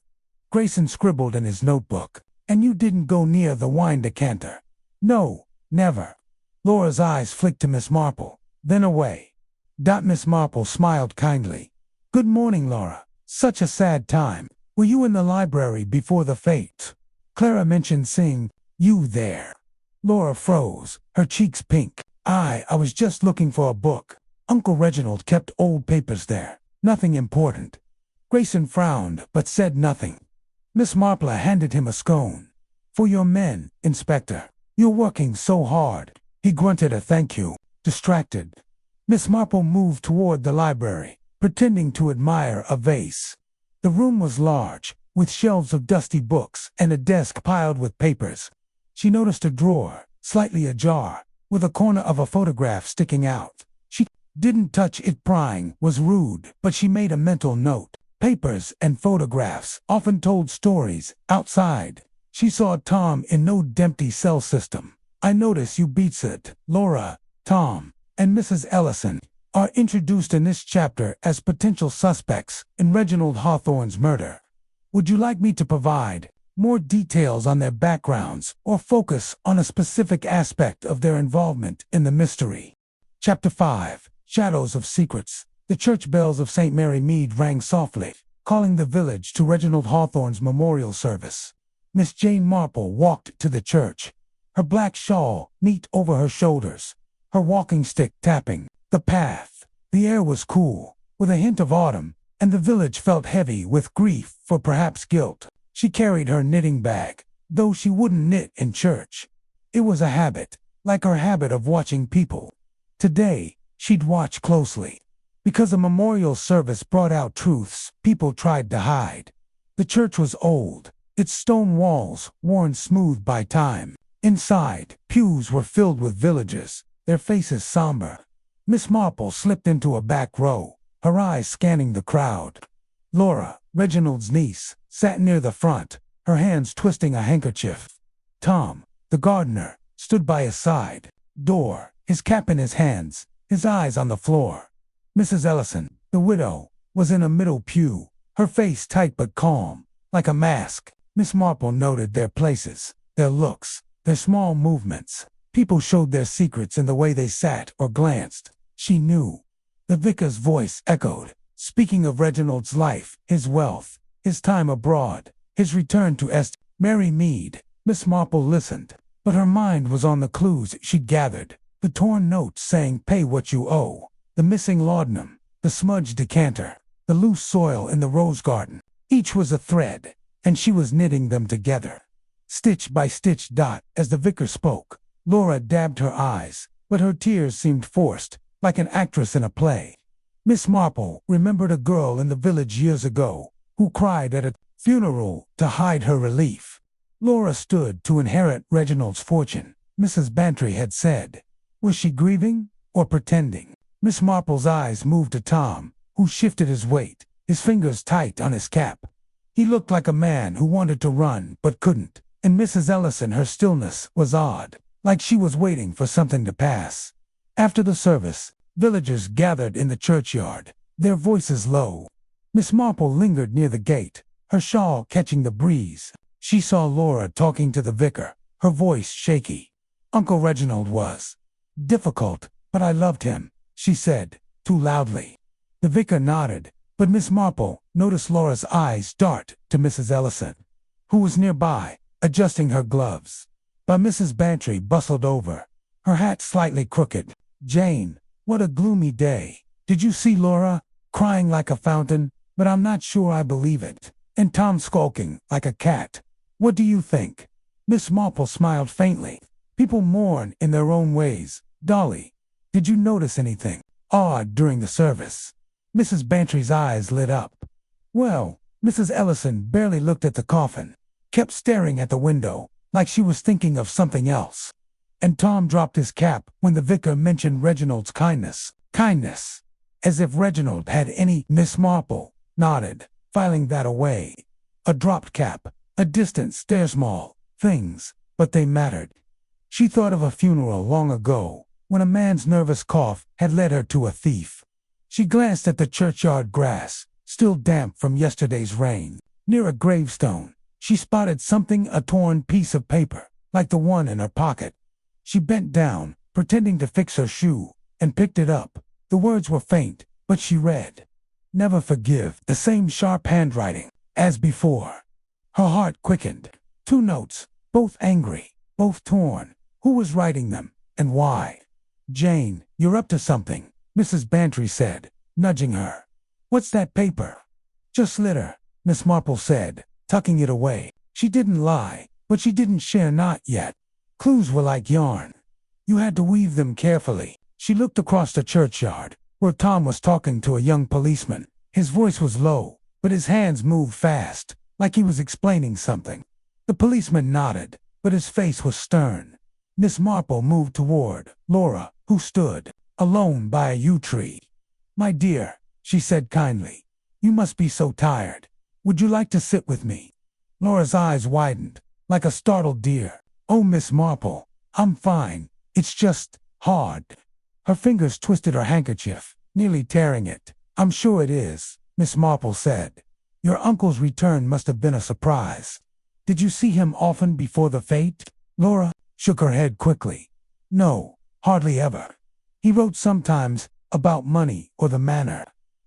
Grayson scribbled in his notebook. "And you didn't go near the wine decanter?" "No, never." Laura's eyes flicked to Miss Marple, then away. Miss Marple smiled kindly. "Good morning, Laura. Such a sad time. Were you in the library before the fete? Clara mentioned seeing you there." Laura froze, her cheeks pink. I was just looking for a book. Uncle Reginald kept old papers there. Nothing important." Grayson frowned, but said nothing. Miss Marple handed him a scone. "For your men, Inspector. You're working so hard." He grunted a thank you, distracted. Miss Marple moved toward the library, pretending to admire a vase. The room was large, with shelves of dusty books and a desk piled with papers. She noticed a drawer, slightly ajar, with a corner of a photograph sticking out. She didn't touch it. Prying was rude, but she made a mental note. Papers and photographs often told stories. Outside, she saw Tom in no empty cell system. "I notice you beats it." Laura, Tom, and Mrs. Ellison are introduced in this chapter as potential suspects in Reginald Hawthorne's murder. Would you like me to provide more details on their backgrounds or focus on a specific aspect of their involvement in the mystery? Chapter 5, Shadows of Secrets. The church bells of St. Mary Mead rang softly, calling the village to Reginald Hawthorne's memorial service. Miss Jane Marple walked to the church, her black shawl neat over her shoulders, her walking stick tapping the path. The air was cool, with a hint of autumn, and the village felt heavy with grief for perhaps guilt. She carried her knitting bag, though she wouldn't knit in church. It was a habit, like her habit of watching people. Today, she'd watch closely. Because a memorial service brought out truths people tried to hide. The church was old, its stone walls worn smooth by time. Inside, pews were filled with villagers, their faces somber. Miss Marple slipped into a back row, her eyes scanning the crowd. Laura, Reginald's niece, sat near the front, her hands twisting a handkerchief. Tom, the gardener, stood by his side door, his cap in his hands, his eyes on the floor. Mrs. Ellison, the widow, was in a middle pew, her face tight but calm, like a mask. Miss Marple noted their places, their looks, their small movements. People showed their secrets in the way they sat or glanced. She knew. The vicar's voice echoed, speaking of Reginald's life, his wealth, his time abroad, his return to Mary Mead. Miss Marple listened, but her mind was on the clues she'd gathered. The torn notes saying "pay what you owe," the missing laudanum, the smudged decanter, the loose soil in the rose garden. Each was a thread, and she was knitting them together. Stitch by stitch. As the vicar spoke, Laura dabbed her eyes, but her tears seemed forced, like an actress in a play. Miss Marple remembered a girl in the village years ago who cried at a funeral to hide her relief. Laura stood to inherit Reginald's fortune, Mrs. Bantry had said. Was she grieving or pretending? Miss Marple's eyes moved to Tom, who shifted his weight, his fingers tight on his cap. He looked like a man who wanted to run but couldn't, and Mrs. Ellison, her stillness was odd, like she was waiting for something to pass. After the service, villagers gathered in the churchyard, their voices low. Miss Marple lingered near the gate, her shawl catching the breeze. She saw Laura talking to the vicar, her voice shaky. Uncle Reginald was difficult, but I loved him, she said, too loudly. The vicar nodded, but Miss Marple noticed Laura's eyes dart to Mrs. Ellison, who was nearby, adjusting her gloves. But Mrs. Bantry bustled over, her hat slightly crooked. "Jane, what a gloomy day. Did you see Laura crying like a fountain? But I'm not sure I believe it. And Tom skulking like a cat. What do you think?" Miss Marple smiled faintly. "People mourn in their own ways. Dolly, did you notice anything odd during the service?" Mrs. Bantry's eyes lit up. "Well," Mrs. Ellison barely looked at the coffin, kept staring at the window, like she was thinking of something else. And Tom dropped his cap when the vicar mentioned Reginald's kindness. Kindness. As if Reginald had any. Miss Marple nodded, filing that away. A dropped cap, a distant stare, small things, but they mattered. She thought of a funeral long ago, when a man's nervous cough had led her to a thief. She glanced at the churchyard grass, still damp from yesterday's rain. Near a gravestone, she spotted something, a torn piece of paper, like the one in her pocket. She bent down, pretending to fix her shoe, and picked it up. The words were faint, but she read, "Never forgive." The same sharp handwriting as before. Her heart quickened. 2 notes, both angry, both torn. Who was writing them, and why? "Jane, you're up to something," Mrs. Bantry said, nudging her. "What's that paper?" "Just litter," Miss Marple said, tucking it away. She didn't lie, but she didn't share, not yet. Clues were like yarn. You had to weave them carefully. She looked across the churchyard, where Tom was talking to a young policeman. His voice was low, but his hands moved fast, like he was explaining something. The policeman nodded, but his face was stern. Miss Marple moved toward Laura, who stood alone by a yew tree. "My dear," she said kindly, "you must be so tired. Would you like to sit with me?" Laura's eyes widened, like a startled deer. "Oh, Miss Marple, I'm fine. It's just hard." Her fingers twisted her handkerchief, nearly tearing it. "I'm sure it is," Miss Marple said. "Your uncle's return must have been a surprise. Did you see him often before the fete?" Laura shook her head quickly. "No, hardly ever. He wrote sometimes about money or the manor.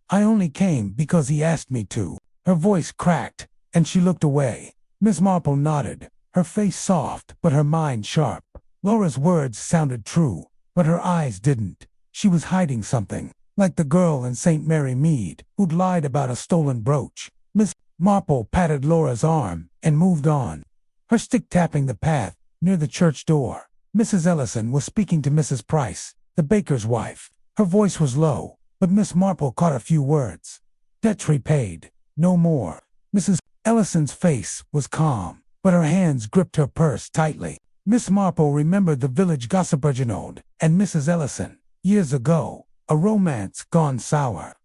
I only came because he asked me to." Her voice cracked, and she looked away. Miss Marple nodded, her face soft but her mind sharp. Laura's words sounded true, but her eyes didn't. She was hiding something, like the girl in St. Mary Mead who'd lied about a stolen brooch. Miss Marple patted Laura's arm and moved on, her stick tapping the path near the church door. Mrs. Ellison was speaking to Mrs. Price, the baker's wife. Her voice was low, but Miss Marple caught a few words. "Debts repaid, no more." Mrs. Ellison's face was calm, but her hands gripped her purse tightly. Miss Marple remembered the village gossip Reginald and Mrs. Ellison. Years ago, a romance gone sour.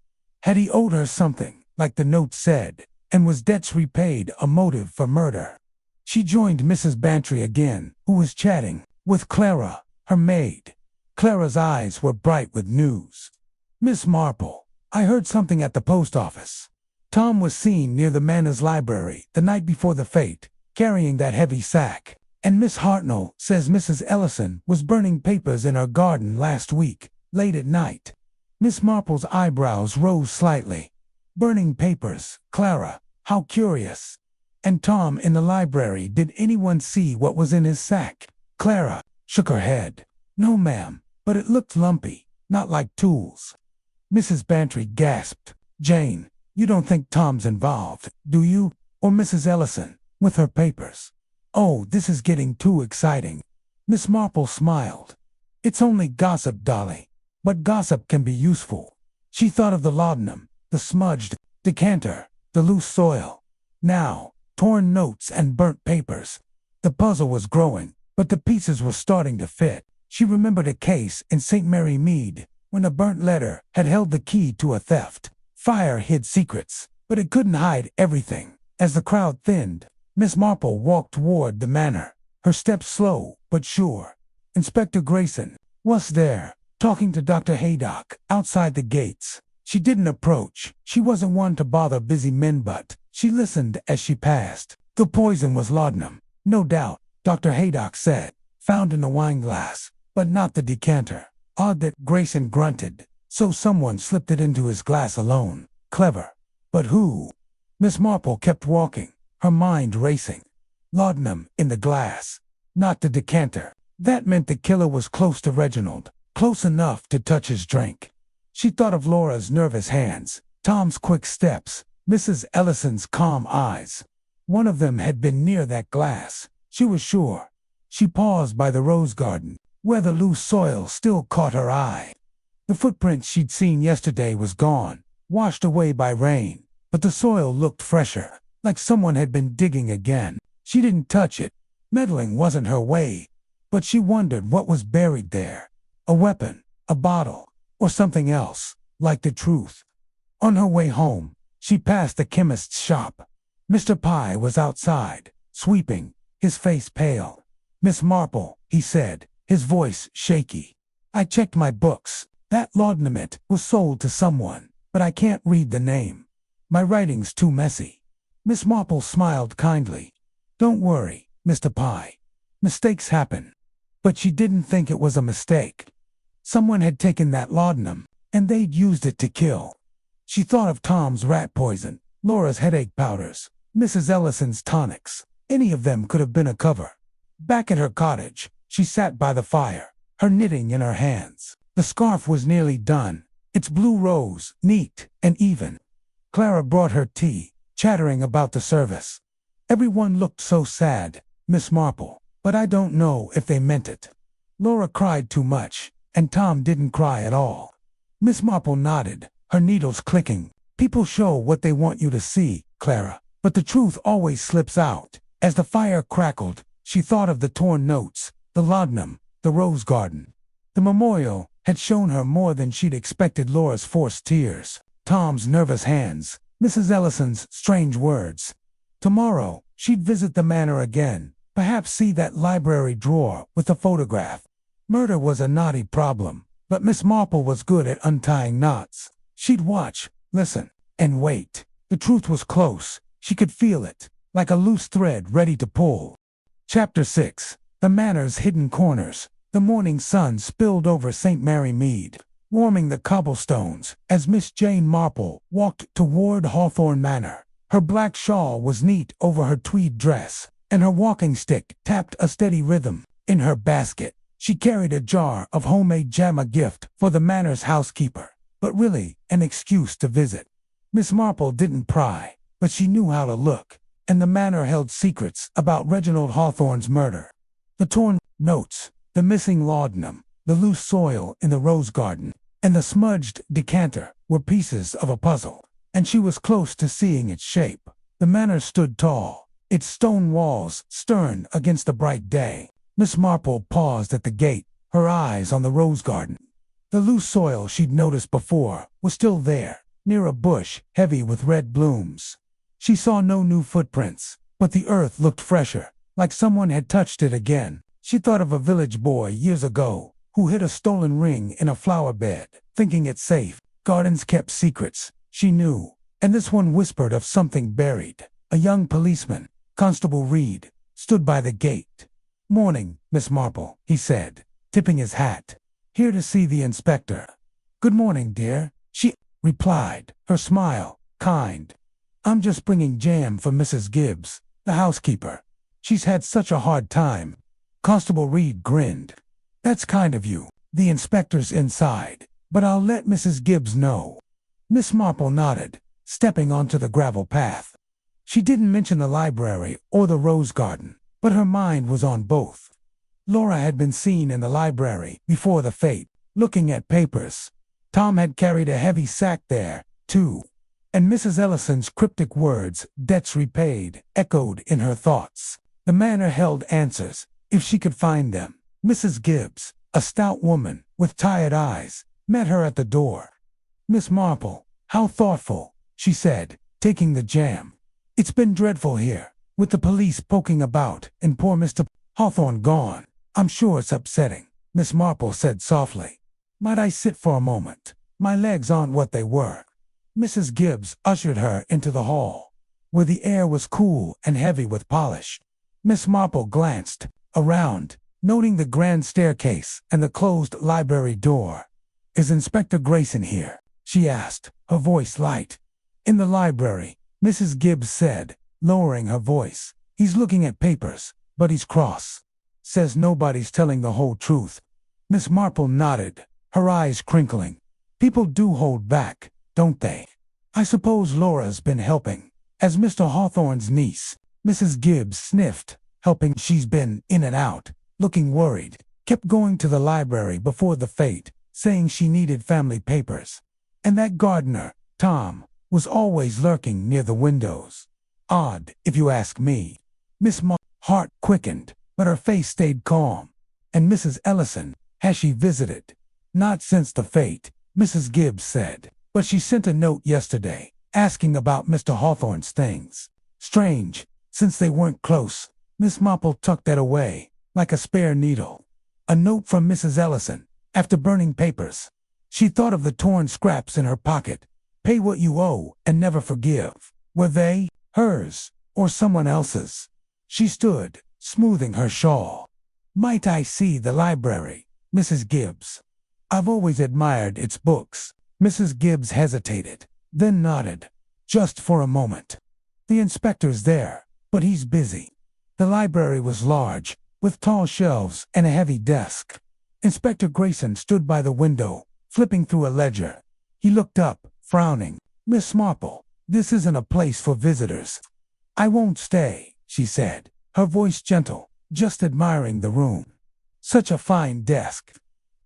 Had he owed her something, like the note said, and was debts repaid a motive for murder? She joined Mrs. Bantry again, who was chatting with Clara, her maid. Clara's eyes were bright with news. "Miss Marple, I heard something at the post office. Tom was seen near the manor's library the night before the fete, carrying that heavy sack. And Miss Hartnell says Mrs. Ellison was burning papers in her garden last week, late at night." Miss Marple's eyebrows rose slightly. "Burning papers, Clara, how curious. And Tom in the library, did anyone see what was in his sack?" Clara shook her head. "No, ma'am, but it looked lumpy, not like tools." Mrs. Bantry gasped. "Jane, you don't think Tom's involved, do you? Or Mrs. Ellison, with her papers?" "Oh, this is getting too exciting." Miss Marple smiled. "It's only gossip, Dolly, but gossip can be useful." She thought of the laudanum, the smudged decanter, the loose soil. Now, torn notes and burnt papers. The puzzle was growing, but the pieces were starting to fit. She remembered a case in St. Mary Mead, when a burnt letter had held the key to a theft. Fire hid secrets, but it couldn't hide everything. As the crowd thinned, Miss Marple walked toward the manor, her steps slow but sure. Inspector Grayson was there, talking to Dr. Haydock outside the gates. She didn't approach. She wasn't one to bother busy men, but she listened as she passed. "The poison was laudanum, no doubt," Dr. Haydock said. "Found in the wine glass, but not the decanter." Odd that, Grayson grunted. "So someone slipped it into his glass alone. Clever. But who?" Miss Marple kept walking, her mind racing. Laudanum in the glass. not the decanter. That meant the killer was close to Reginald, close enough to touch his drink. She thought of Laura's nervous hands, Tom's quick steps, Mrs. Ellison's calm eyes. One of them had been near that glass, she was sure. She paused by the rose garden, where the loose soil still caught her eye. The footprint she'd seen yesterday was gone, washed away by rain, but the soil looked fresher, like someone had been digging again. She didn't touch it. Meddling wasn't her way, but she wondered what was buried there. A weapon, a bottle, or something else, like the truth. On her way home, she passed the chemist's shop. Mr. Pye was outside, sweeping, his face pale. "Miss Marple," he said, his voice shaky. "I checked my books. That Whodunit was sold to someone, but I can't read the name. My writing's too messy." Miss Marple smiled kindly. "Don't worry, Mr. Pye. Mistakes happen." But she didn't think it was a mistake. Someone had taken that laudanum, and they'd used it to kill. She thought of Tom's rat poison, Laura's headache powders, Mrs. Ellison's tonics. Any of them could have been a cover. Back at her cottage, she sat by the fire, her knitting in her hands. The scarf was nearly done, its blue rose, neat and even. Clara brought her tea, chattering about the service. "Everyone looked so sad, Miss Marple, but I don't know if they meant it. Laura cried too much, and Tom didn't cry at all." Miss Marple nodded, her needles clicking. "People show what they want you to see, Clara, but the truth always slips out." As the fire crackled, she thought of the torn notes, the laudanum, the rose garden. The memorial had shown her more than she'd expected: Laura's forced tears, Tom's nervous hands, Mrs. Ellison's strange words. Tomorrow, she'd visit the manor again, perhaps see that library drawer with the photograph. Murder was a knotty problem, but Miss Marple was good at untying knots. She'd watch, listen, and wait. The truth was close. She could feel it, like a loose thread ready to pull. Chapter 6. The Manor's Hidden Corners. The morning sun spilled over St. Mary Mead, warming the cobblestones as Miss Jane Marple walked toward Hawthorne Manor. Her black shawl was neat over her tweed dress, and her walking stick tapped a steady rhythm. In her basket, she carried a jar of homemade jam, a gift for the manor's housekeeper, but really an excuse to visit. Miss Marple didn't pry, but she knew how to look, and the manor held secrets about Reginald Hawthorne's murder. The torn notes, the missing laudanum, the loose soil in the rose garden, and the smudged decanter were pieces of a puzzle, and she was close to seeing its shape. The manor stood tall, its stone walls stern against the bright day. Miss Marple paused at the gate, her eyes on the rose garden. The loose soil she'd noticed before was still there, near a bush heavy with red blooms. She saw no new footprints, but the earth looked fresher, like someone had touched it again. She thought of a village boy years ago who hid a stolen ring in a flower bed, thinking it safe. Gardens kept secrets, she knew, and this one whispered of something buried. A young policeman, Constable Reed, stood by the gate. "Morning, Miss Marple," he said, tipping his hat. "Here to see the inspector." "Good morning, dear," she replied, her smile kind. "I'm just bringing jam for Mrs. Gibbs, the housekeeper. She's had such a hard time." Constable Reed grinned. "That's kind of you. The inspector's inside, but I'll let Mrs. Gibbs know." Miss Marple nodded, stepping onto the gravel path. She didn't mention the library or the rose garden, but her mind was on both. Laura had been seen in the library before the fete, looking at papers. Tom had carried a heavy sack there, too. And Mrs. Ellison's cryptic words, "debts repaid," echoed in her thoughts. The manor held answers, if she could find them. Mrs. Gibbs, a stout woman with tired eyes, met her at the door. "Miss Marple, how thoughtful," she said, taking the jam. "It's been dreadful here, with the police poking about and poor Mr. Hawthorne gone. I'm sure it's upsetting," Miss Marple said softly. "Might I sit for a moment? My legs aren't what they were." Mrs. Gibbs ushered her into the hall, where the air was cool and heavy with polish. Miss Marple glanced around, noting the grand staircase and the closed library door. "Is Inspector Grayson here?" she asked, her voice light. "In the library," Mrs. Gibbs said, lowering her voice. "He's looking at papers, but he's cross." says nobody's telling the whole truth. Miss Marple nodded, her eyes crinkling. People do hold back, don't they? I suppose Laura's been helping. As Mr. Hawthorne's niece, Mrs. Gibbs sniffed, helping. She's been in and out, looking worried. Kept going to the library before the fete, saying she needed family papers. And that gardener, Tom, was always lurking near the windows. Odd, if you ask me. Miss Marple's heart quickened, but her face stayed calm. And Mrs. Ellison, has she visited? Not since the fete, Mrs. Gibbs said, but she sent a note yesterday, asking about Mr. Hawthorne's things. Strange, since they weren't close. Miss Marple tucked that away, like a spare needle. A note from Mrs. Ellison, after burning papers. She thought of the torn scraps in her pocket. Pay what you owe and never forgive. Were they hers or someone else's? She stood, smoothing her shawl. Might I see the library, Mrs. Gibbs? I've always admired its books. Mrs. Gibbs hesitated, then nodded. Just for a moment. The inspector's there, but he's busy. The library was large, with tall shelves and a heavy desk. Inspector Grayson stood by the window, flipping through a ledger. He looked up, frowning. Miss Marple, this isn't a place for visitors. I won't stay, she said, her voice gentle, just admiring the room. Such a fine desk.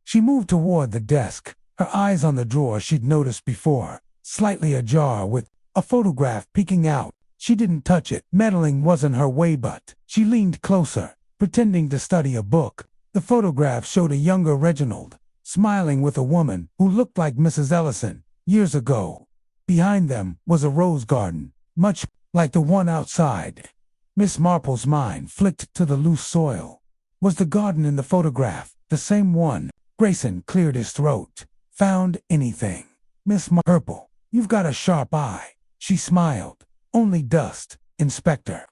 She moved toward the desk, her eyes on the drawer she'd noticed before, slightly ajar with a photograph peeking out. She didn't touch it. Meddling wasn't her way, but she leaned closer, pretending to study a book. The photograph showed a younger Reginald, smiling with a woman who looked like Mrs. Ellison, years ago. Behind them was a rose garden, much like the one outside. Miss Marple's mind flicked to the loose soil. Was the garden in the photograph the same one? Grayson cleared his throat. Found anything? Miss Marple, you've got a sharp eye. She smiled. Only dust, Inspector.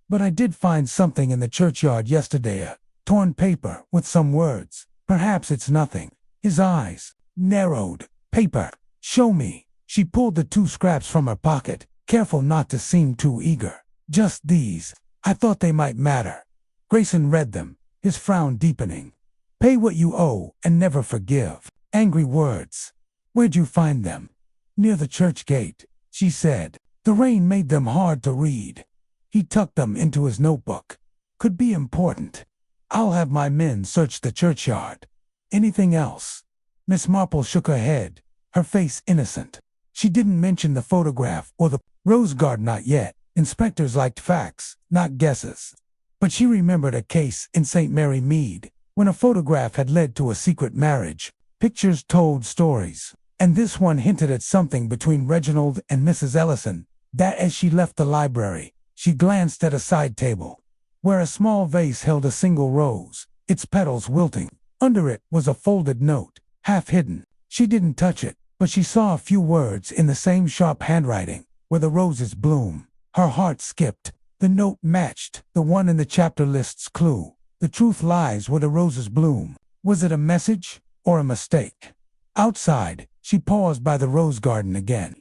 But I did find something in the churchyard yesterday, a torn paper with some words. Perhaps it's nothing. His eyes narrowed. Paper. Show me. She pulled the 2 scraps from her pocket, careful not to seem too eager. Just these. I thought they might matter. Grayson read them, his frown deepening. Pay what you owe and never forgive. Angry words. Where'd you find them? Near the church gate, she said. The rain made them hard to read. He tucked them into his notebook. Could be important. I'll have my men search the churchyard. Anything else? Miss Marple shook her head, her face innocent. She didn't mention the photograph or the rose garden, not yet. Inspectors liked facts, not guesses. But she remembered a case in St. Mary Mead, when a photograph had led to a secret marriage. Pictures told stories, and this one hinted at something between Reginald and Mrs. Ellison. That as she left the library, she glanced at a side table, where a small vase held a single rose, its petals wilting. Under it was a folded note, half hidden. She didn't touch it, but she saw a few words in the same sharp handwriting, where the roses bloom. Her heart skipped. The note matched the one in the chapter list's clue. The truth lies where the roses bloom. Was it a message or a mistake? Outside, she paused by the rose garden again.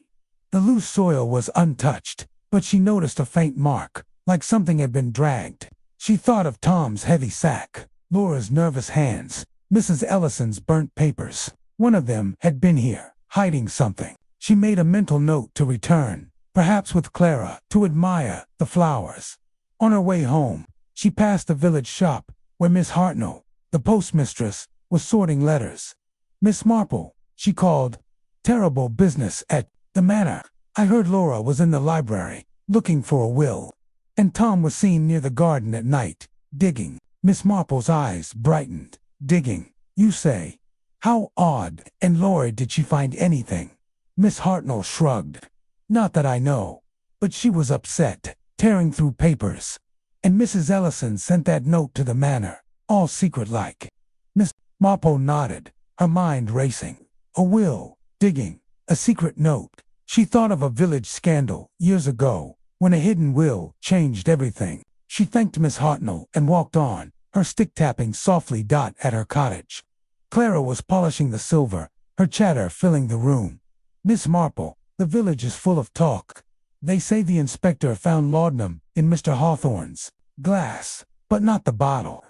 The loose soil was untouched, but she noticed a faint mark, like something had been dragged. She thought of Tom's heavy sack, Laura's nervous hands, Mrs. Ellison's burnt papers. One of them had been here, hiding something. She made a mental note to return, perhaps with Clara, to admire the flowers. On her way home, she passed the village shop, where Miss Hartnell, the postmistress, was sorting letters. Miss Marple, she called. Terrible business at the manor. I heard Laura was in the library, looking for a will. And Tom was seen near the garden at night, digging. Miss Marple's eyes brightened. Digging, you say? How odd. And Laura, did she find anything? Miss Hartnell shrugged. Not that I know. But she was upset, tearing through papers. And Mrs. Ellison sent that note to the manor, all secret-like. Miss Marple nodded, her mind racing. A will, digging, a secret note. She thought of a village scandal years ago, when a hidden will changed everything. She thanked Miss Hartnell and walked on, her stick tapping softly at her cottage. Clara was polishing the silver, her chatter filling the room. Miss Marple, the village is full of talk. They say the inspector found laudanum in Mr. Hawthorne's glass, but not the bottle.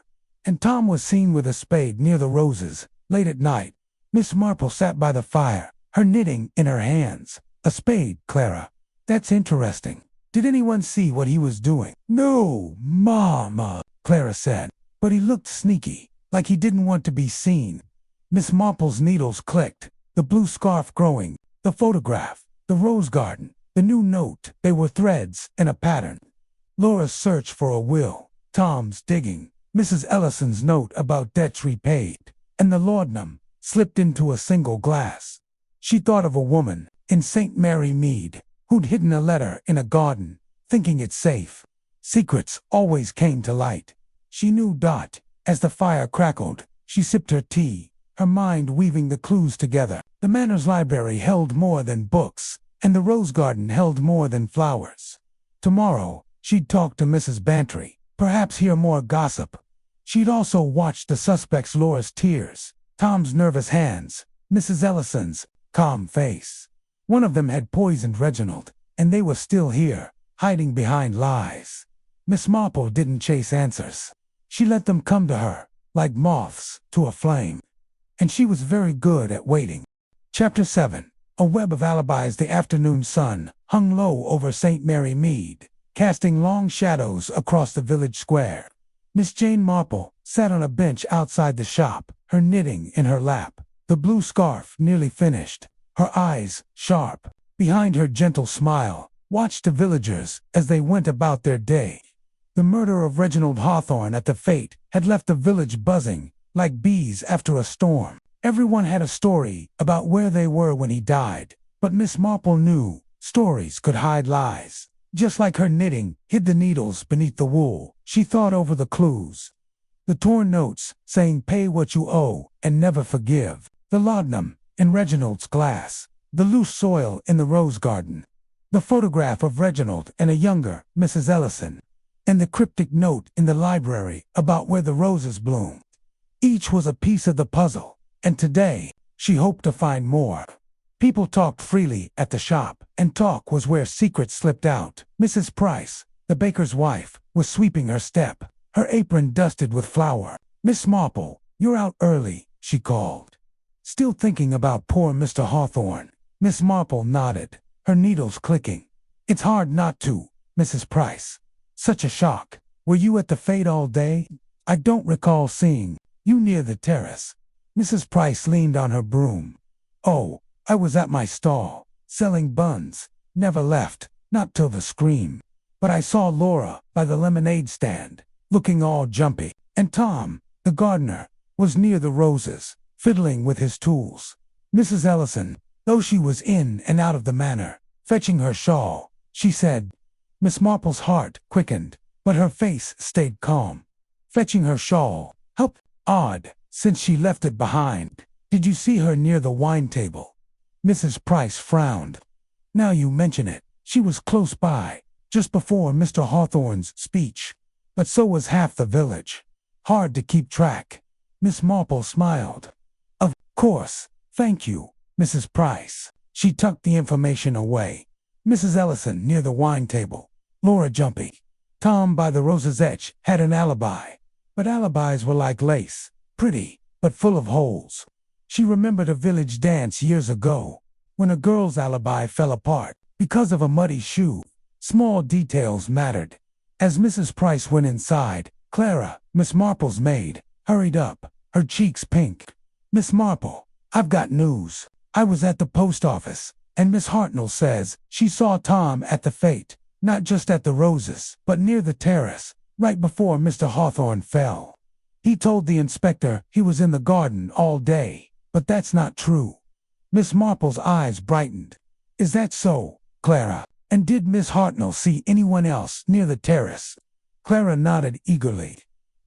and Tom was seen with a spade near the roses. Late at night, Miss Marple sat by the fire, her knitting in her hands. A spade, Clara. That's interesting. Did anyone see what he was doing? No, Mama, Clara said, but he looked sneaky, like he didn't want to be seen. Miss Marple's needles clicked, the blue scarf growing, the photograph, the rose garden, the new note. They were threads in a pattern. Laura's search for a will, Tom's digging, Mrs. Ellison's note about debts repaid, and the laudanum slipped into a single glass. She thought of a woman in St. Mary Mead who'd hidden a letter in a garden, thinking it safe. Secrets always came to light. She knew Dot. As the fire crackled, she sipped her tea, her mind weaving the clues together. The Manor's library held more than books, and the rose garden held more than flowers. Tomorrow, she'd talk to Mrs. Bantry, perhaps hear more gossip. She'd also watch the suspect's Laura's tears, Tom's nervous hands, Mrs. Ellison's calm face. One of them had poisoned Reginald, and they were still here, hiding behind lies. Miss Marple didn't chase answers. She let them come to her, like moths to a flame. And she was very good at waiting. Chapter 7. A web of alibis. The afternoon sun hung low over St. Mary Mead, casting long shadows across the village square. Miss Jane Marple sat on a bench outside the shop, her knitting in her lap, the blue scarf nearly finished, her eyes sharp. Behind her gentle smile, watched the villagers as they went about their day. The murder of Reginald Hawthorne at the fete had left the village buzzing, like bees after a storm. Everyone had a story about where they were when he died, but Miss Marple knew stories could hide lies. Just like her knitting hid the needles beneath the wool, she thought over the clues. The torn notes saying pay what you owe and never forgive, the laudanum in Reginald's glass, the loose soil in the rose garden, the photograph of Reginald and a younger Mrs. Ellison, and the cryptic note in the library about where the roses bloomed. Each was a piece of the puzzle, and today she hoped to find more. People talked freely at the shop, and talk was where secrets slipped out. Mrs. Price, the baker's wife, was sweeping her step, her apron dusted with flour. Miss Marple, you're out early, she called. Still thinking about poor Mr. Hawthorne? Miss Marple nodded, her needles clicking. It's hard not to, Mrs. Price. Such a shock. Were you at the fete all day? I don't recall seeing you near the terrace. Mrs. Price leaned on her broom. Oh, I was at my stall, selling buns. Never left, not till the scream. But I saw Laura by the lemonade stand, looking all jumpy. And Tom, the gardener, was near the roses, fiddling with his tools. Mrs. Ellison, though she was in and out of the manor, fetching her shawl, she said. Miss Marple's heart quickened, but her face stayed calm. Fetching her shawl, how odd, since she left it behind. Did you see her near the wine table? Mrs. Price frowned. Now you mention it, she was close by, just before Mr. Hawthorne's speech. But so was half the village. Hard to keep track. Miss Marple smiled. Of course, thank you, Mrs. Price. She tucked the information away. Mrs. Ellison near the wine table. Laura jumpy. Tom by the rose's edge had an alibi. But alibis were like lace, pretty, but full of holes. She remembered a village dance years ago, when a girl's alibi fell apart because of a muddy shoe. Small details mattered. As Mrs. Price went inside, Clara, Miss Marple's maid, hurried up, her cheeks pink. Miss Marple, I've got news. I was at the post office, and Miss Hartnell says she saw Tom at the fete, not just at the roses, but near the terrace, right before Mr. Hawthorne fell. He told the inspector he was in the garden all day, but that's not true. Miss Marple's eyes brightened. Is that so, Clara? And did Miss Hartnell see anyone else near the terrace? Clara nodded eagerly.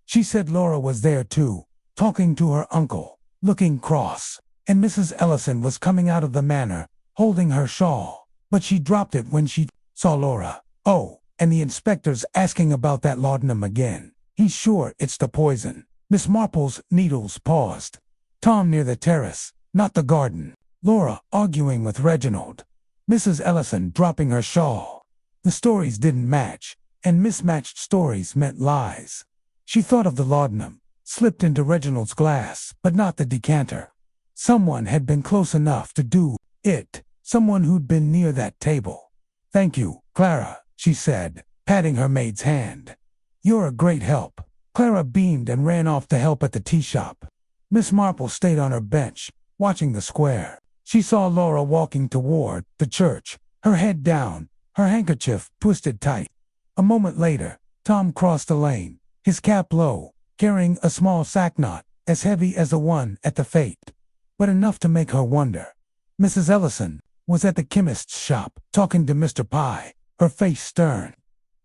She said Laura was there too, talking to her uncle, looking cross, and Mrs. Ellison was coming out of the manor, holding her shawl, but she dropped it when she saw Laura. Oh, and the inspector's asking about that laudanum again. He's sure it's the poison. Miss Marple's needles paused. Tom near the terrace, not the garden. Laura arguing with Reginald. Mrs. Ellison dropping her shawl. The stories didn't match, and mismatched stories meant lies. She thought of the laudanum, slipped into Reginald's glass, but not the decanter. Someone had been close enough to do it, someone who'd been near that table. "Thank you, Clara," she said, patting her maid's hand. "You're a great help." Clara beamed and ran off to help at the tea shop. Miss Marple stayed on her bench, watching the square. She saw Laura walking toward the church, her head down, her handkerchief twisted tight. A moment later, Tom crossed the lane, his cap low, carrying a small sack knot, as heavy as the one at the fete, but enough to make her wonder. Mrs. Ellison was at the chemist's shop, talking to Mr. Pye, her face stern.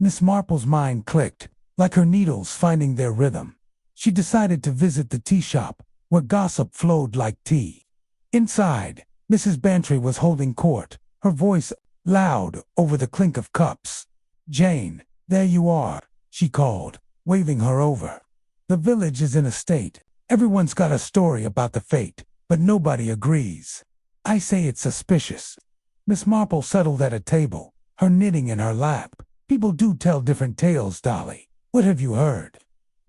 Miss Marple's mind clicked, like her needles finding their rhythm. She decided to visit the tea shop, where gossip flowed like tea. Inside, Mrs. Bantry was holding court, her voice loud over the clink of cups. "Jane, there you are," she called, waving her over. "The village is in a state. Everyone's got a story about the fate, but nobody agrees. I say it's suspicious." Miss Marple settled at a table, her knitting in her lap. "People do tell different tales, Dolly. What have you heard?"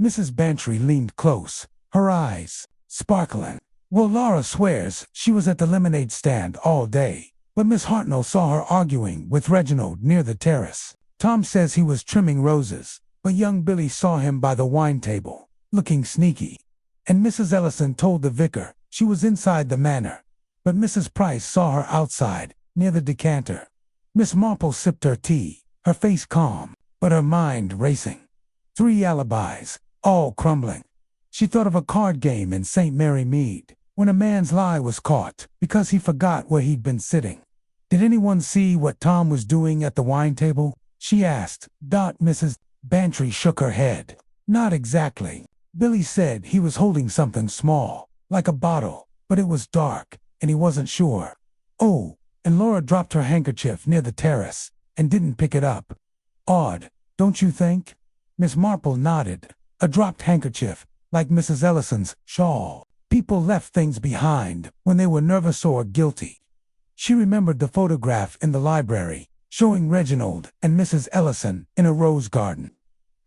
Mrs. Bantry leaned close, her eyes sparkling. "Well, Laura swears she was at the lemonade stand all day, but Miss Hartnell saw her arguing with Reginald near the terrace. Tom says he was trimming roses, but young Billy saw him by the wine table, looking sneaky. And Mrs. Ellison told the vicar she was inside the manor, but Mrs. Price saw her outside, near the decanter." Miss Marple sipped her tea, her face calm, but her mind racing. 3 alibis, all crumbling. She thought of a card game in St. Mary Mead, when a man's lie was caught because he forgot where he'd been sitting. "Did anyone see what Tom was doing at the wine table?" she asked. Mrs. Bantry shook her head. "Not exactly. Billy said he was holding something small, like a bottle, but it was dark, and he wasn't sure." "Oh, and Laura dropped her handkerchief near the terrace, and didn't pick it up. Odd, don't you think?" Miss Marple nodded. A dropped handkerchief, like Mrs. Ellison's shawl. People left things behind when they were nervous or guilty. She remembered the photograph in the library, showing Reginald and Mrs. Ellison in a rose garden.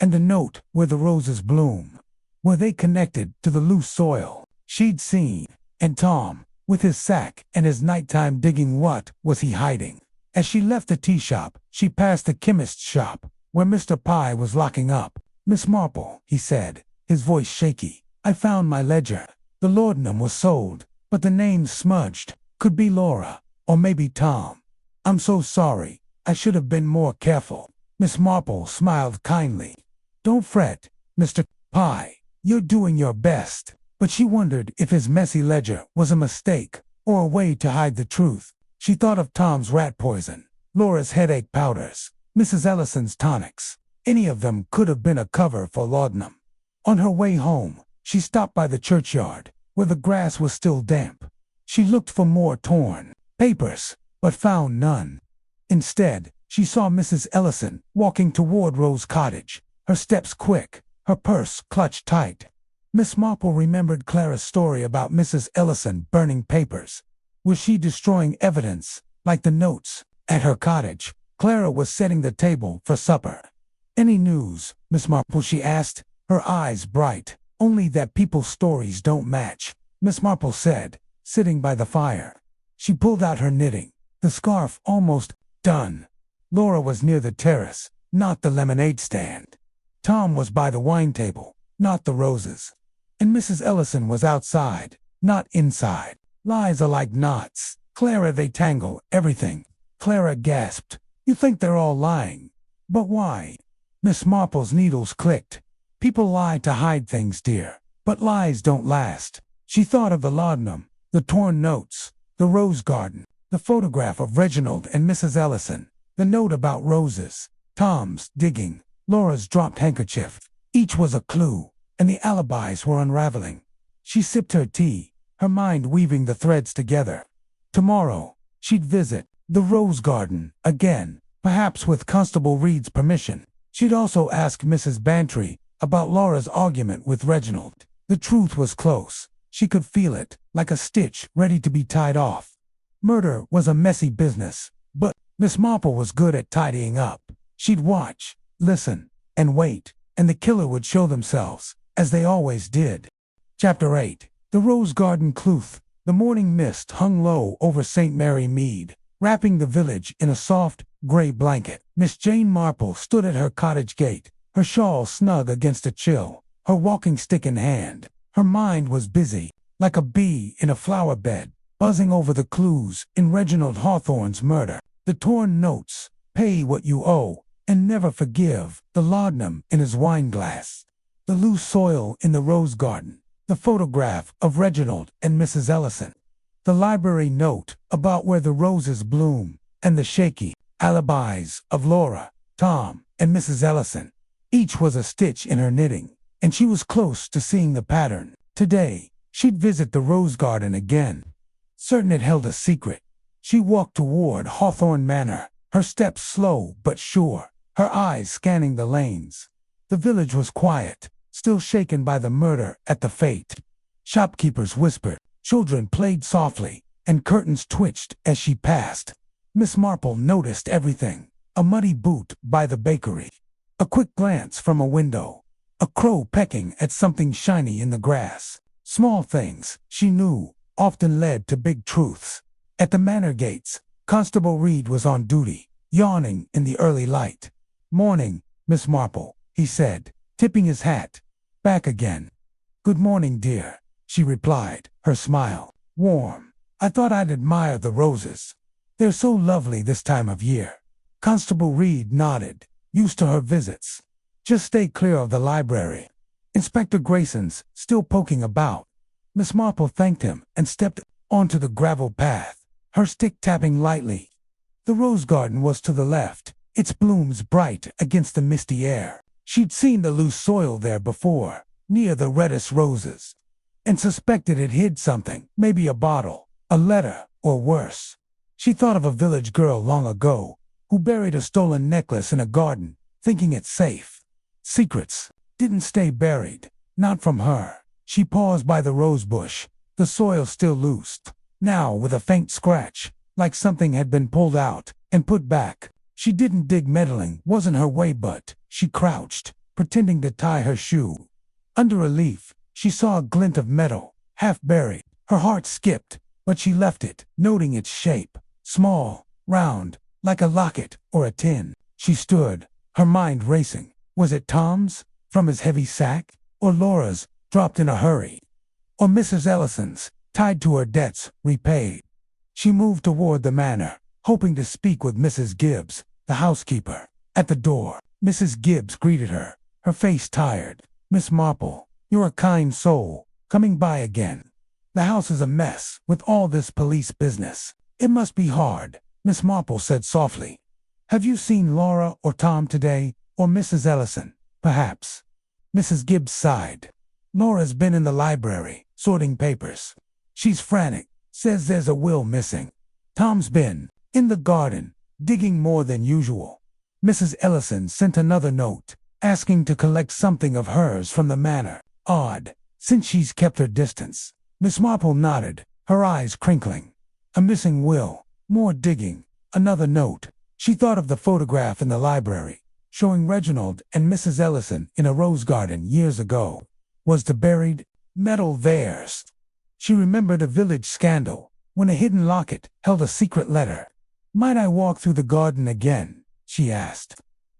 And the note where the roses bloom. Were they connected to the loose soil she'd seen? And Tom, with his sack and his nighttime digging, what was he hiding? As she left the tea shop, she passed the chemist's shop, where Mr. Pye was locking up. "Miss Marple," he said, his voice shaky, "I found my ledger. The laudanum was sold, but the name's smudged. Could be Laura, or maybe Tom. I'm so sorry. I should have been more careful." Miss Marple smiled kindly. "Don't fret, Mr. Pye. You're doing your best." But she wondered if his messy ledger was a mistake or a way to hide the truth. She thought of Tom's rat poison, Laura's headache powders, Mrs. Ellison's tonics. Any of them could have been a cover for laudanum. On her way home, she stopped by the churchyard, where the grass was still damp. She looked for more torn papers, but found none. Instead, she saw Mrs. Ellison walking toward Rose Cottage, her steps quick, her purse clutched tight. Miss Marple remembered Clara's story about Mrs. Ellison burning papers. Was she destroying evidence, like the notes at her cottage? Clara was setting the table for supper. "Any news, Miss Marple?" she asked, her eyes bright. "Only that people's stories don't match," Miss Marple said, sitting by the fire. She pulled out her knitting, the scarf almost done. Laura was near the terrace, not the lemonade stand. Tom was by the wine table, not the roses. And Mrs. Ellison was outside, not inside. Lies are like knots. Clara, they tangle everything. Clara gasped. "You think they're all lying. But why?" Miss Marple's needles clicked. "People lie to hide things, dear. But lies don't last." She thought of the laudanum, the torn notes, the rose garden, the photograph of Reginald and Mrs. Ellison, the note about roses, Tom's digging, Laura's dropped handkerchief. Each was a clue, and the alibis were unraveling. She sipped her tea, her mind weaving the threads together. Tomorrow, she'd visit the rose garden again, perhaps with Constable Reed's permission. She'd also ask Mrs. Bantry about Laura's argument with Reginald. The truth was close. She could feel it, like a stitch ready to be tied off. Murder was a messy business, but Miss Marple was good at tidying up. She'd watch, listen, and wait, and the killer would show themselves, as they always did. Chapter 8. The Rose Garden Sleuth. The morning mist hung low over St. Mary Mead, wrapping the village in a soft, gray blanket. Miss Jane Marple stood at her cottage gate, her shawl snug against a chill, her walking stick in hand. Her mind was busy, like a bee in a flower bed, buzzing over the clues in Reginald Hawthorne's murder. The torn notes, pay what you owe, and never forgive, the laudanum in his wineglass, the loose soil in the rose garden, the photograph of Reginald and Mrs. Ellison, the library note about where the roses bloom, and the shaky alibis of Laura, Tom, and Mrs. Ellison. Each was a stitch in her knitting, and she was close to seeing the pattern. Today, she'd visit the rose garden again. Certain it held a secret, she walked toward Hawthorne Manor, her steps slow but sure, her eyes scanning the lanes. The village was quiet, still shaken by the murder at the fete. Shopkeepers whispered, children played softly, and curtains twitched as she passed. Miss Marple noticed everything: a muddy boot by the bakery, a quick glance from a window, a crow pecking at something shiny in the grass. Small things, she knew, often led to big truths. At the manor gates, Constable Reed was on duty, yawning in the early light. "Morning, Miss Marple," he said, tipping his hat. "Back again." "Good morning, dear," she replied, her smile warm. "I thought I'd admire the roses. They're so lovely this time of year." Constable Reed nodded, used to her visits. "Just stay clear of the library. Inspector Grayson's still poking about." Miss Marple thanked him and stepped onto the gravel path, her stick tapping lightly. The rose garden was to the left, its blooms bright against the misty air. She'd seen the loose soil there before, near the reddest roses, and suspected it hid something, maybe a bottle, a letter, or worse. She thought of a village girl long ago who buried a stolen necklace in a garden, thinking it safe. Secrets didn't stay buried, not from her. She paused by the rose bush, the soil still loose, now with a faint scratch, like something had been pulled out and put back. She didn't dig meddling, wasn't her way, but she crouched, pretending to tie her shoe. Under a leaf, she saw a glint of metal, half buried. Her heart skipped, but she left it, noting its shape. Small, round, like a locket or a tin. She stood, her mind racing. Was it Tom's, from his heavy sack? Or Laura's, dropped in a hurry? Or Mrs. Ellison's, tied to her debts, repaid? She moved toward the manor, hoping to speak with Mrs. Gibbs, the housekeeper. At the door, Mrs. Gibbs greeted her, her face tired. "Miss Marple, you're a kind soul, coming by again. The house is a mess, with all this police business. It must be hard," Miss Marple said softly. "Have you seen Laura or Tom today, or Mrs. Ellison, perhaps?" Mrs. Gibbs sighed. "Laura's been in the library, sorting papers. She's frantic, says there's a will missing. Tom's been in the garden, digging more than usual. Mrs. Ellison sent another note, asking to collect something of hers from the manor. Odd, since she's kept her distance." Miss Marple nodded, her eyes crinkling. A missing will, more digging, another note. She thought of the photograph in the library, showing Reginald and Mrs. Ellison in a rose garden years ago. Was the buried metal theirs? She remembered a village scandal, when a hidden locket held a secret letter. "Might I walk through the garden again?" she asked.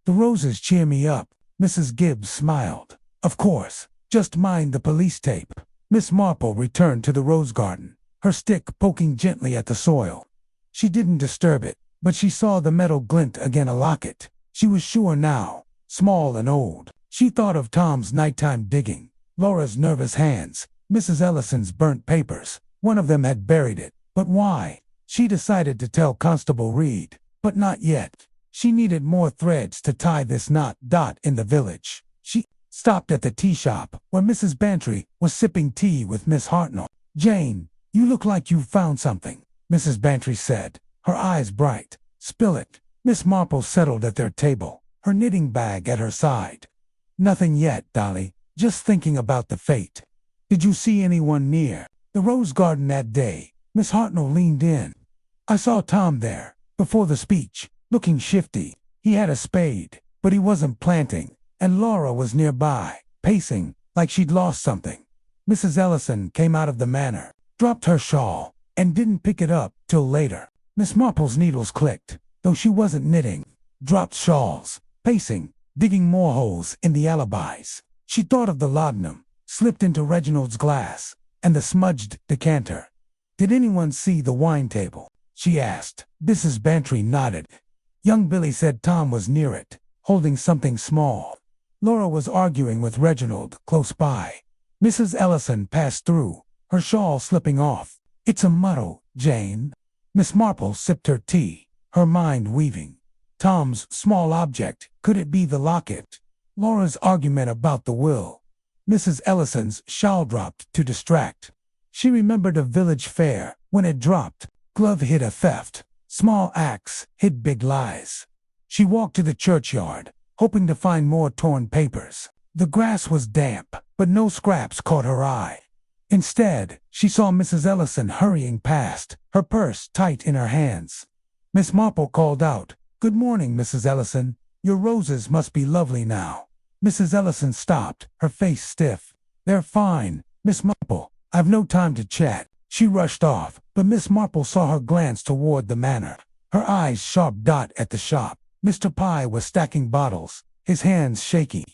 "The roses cheer me up," Mrs. Gibbs smiled. "Of course, just mind the police tape." Miss Marple returned to the rose garden, her stick poking gently at the soil. She didn't disturb it, but she saw the metal glint again, a locket. She was sure now, small and old. She thought of Tom's nighttime digging, Laura's nervous hands, Mrs. Ellison's burnt papers. One of them had buried it. But why? She decided to tell Constable Reed, but not yet. She needed more threads to tie this knot. In the village. She stopped at the tea shop, where Mrs. Bantry was sipping tea with Miss Hartnell. "Jane, you look like you've found something," Mrs. Bantry said, her eyes bright. "Spill it." Miss Marple settled at their table, her knitting bag at her side. "Nothing yet, Dolly. Just thinking about the fate." "Did you see anyone near the rose garden that day?" Miss Hartnell leaned in. "I saw Tom there, before the speech, looking shifty. He had a spade, but he wasn't planting, and Laura was nearby, pacing, like she'd lost something. Mrs. Ellison came out of the manor, dropped her shawl, and didn't pick it up till later. Miss Marple's needles clicked, though she wasn't knitting. Dropped shawls, pacing, digging more holes in the alibis. She thought of the laudanum, slipped into Reginald's glass, and the smudged decanter. Did anyone see the wine table? She asked. Mrs. Bantry nodded. Young Billy said Tom was near it, holding something small. Laura was arguing with Reginald close by. Mrs. Ellison passed through, her shawl slipping off. It's a muddle, Jane. Miss Marple sipped her tea, her mind weaving. Tom's small object, could it be the locket? Laura's argument about the will. Mrs. Ellison's shawl dropped to distract. She remembered a village fair, when it dropped. Glove hid a theft. Small axe hid big lies. She walked to the churchyard, hoping to find more torn papers. The grass was damp, but no scraps caught her eye. Instead, she saw Mrs. Ellison hurrying past, her purse tight in her hands. Miss Marple called out, "Good morning, Mrs. Ellison. Your roses must be lovely now." Mrs. Ellison stopped, her face stiff. "They're fine, Miss Marple. I've no time to chat." She rushed off, but Miss Marple saw her glance toward the manor, her eyes sharp dot at the shop. Mr. Pye was stacking bottles, his hands shaky.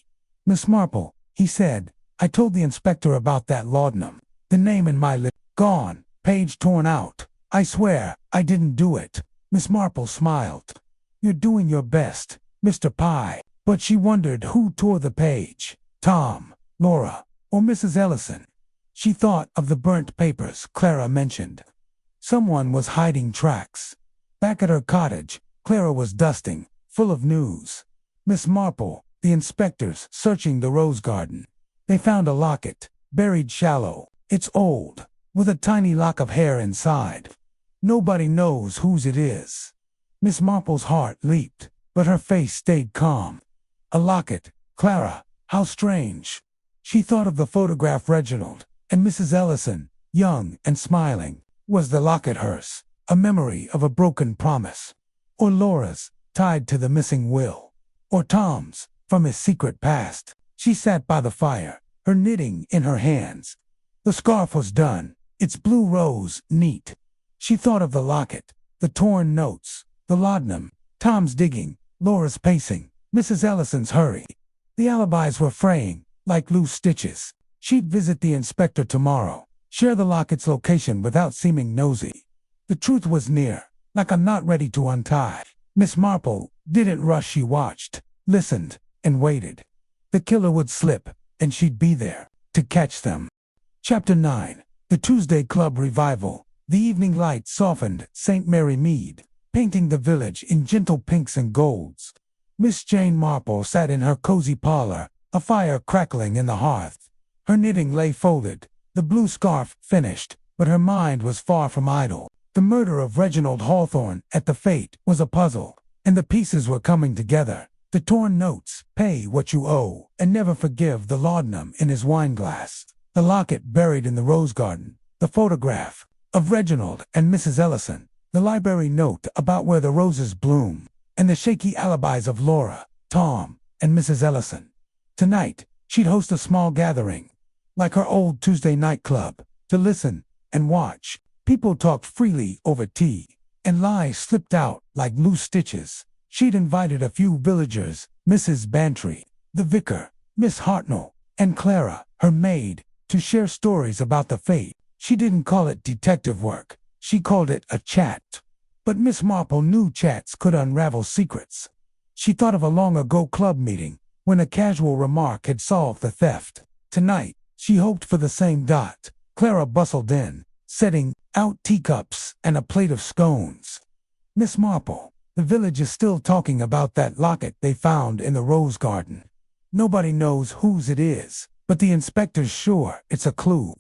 "Miss Marple," he said, "I told the inspector about that laudanum. The name in my list gone, page torn out. I swear, I didn't do it." Miss Marple smiled. "You're doing your best, Mr. Pye." But she wondered who tore the page, Tom, Laura, or Mrs. Ellison. She thought of the burnt papers Clara mentioned. Someone was hiding tracks. Back at her cottage, Clara was dusting, full of news. Miss Marple, the inspectors searching the rose garden. They found a locket, buried shallow. It's old, with a tiny lock of hair inside. Nobody knows whose it is. Miss Marple's heart leaped, but her face stayed calm. A locket, Clara, how strange. She thought of the photograph Reginald, and Mrs. Ellison, young and smiling. Was the locket hers, a memory of a broken promise? Or Laura's, tied to the missing will? Or Tom's, from his secret past? She sat by the fire, her knitting in her hands. The scarf was done, its blue rose neat. She thought of the locket, the torn notes, the laudanum, Tom's digging, Laura's pacing, Mrs. Ellison's hurry. The alibis were fraying, like loose stitches. She'd visit the inspector tomorrow, share the locket's location without seeming nosy. The truth was near, like a knot ready to untie. Miss Marple didn't rush. She watched, listened, and waited. The killer would slip, and she'd be there, to catch them. Chapter 9. The Tuesday Club Revival. The evening light softened St. Mary Mead, painting the village in gentle pinks and golds. Miss Jane Marple sat in her cozy parlor, a fire crackling in the hearth. Her knitting lay folded, the blue scarf finished, but her mind was far from idle. The murder of Reginald Hawthorne at the fete was a puzzle, and the pieces were coming together. The torn notes, pay what you owe, and never forgive, the laudanum in his wineglass, the locket buried in the rose garden, the photograph of Reginald and Mrs. Ellison, the library note about where the roses bloom, and the shaky alibis of Laura, Tom, and Mrs. Ellison. Tonight, she'd host a small gathering, like her old Tuesday night club, to listen and watch. People talked freely over tea, and lies slipped out like loose stitches. She'd invited a few villagers, Mrs. Bantry, the vicar, Miss Hartnell, and Clara, her maid, to share stories about the fete. She didn't call it detective work. She called it a chat. But Miss Marple knew chats could unravel secrets. She thought of a long-ago club meeting, when a casual remark had solved the theft. Tonight, she hoped for the same dot. Clara bustled in, setting out teacups and a plate of scones. "Miss Marple, the village is still talking about that locket they found in the rose garden. Nobody knows whose it is, but the inspector's sure it's a clue."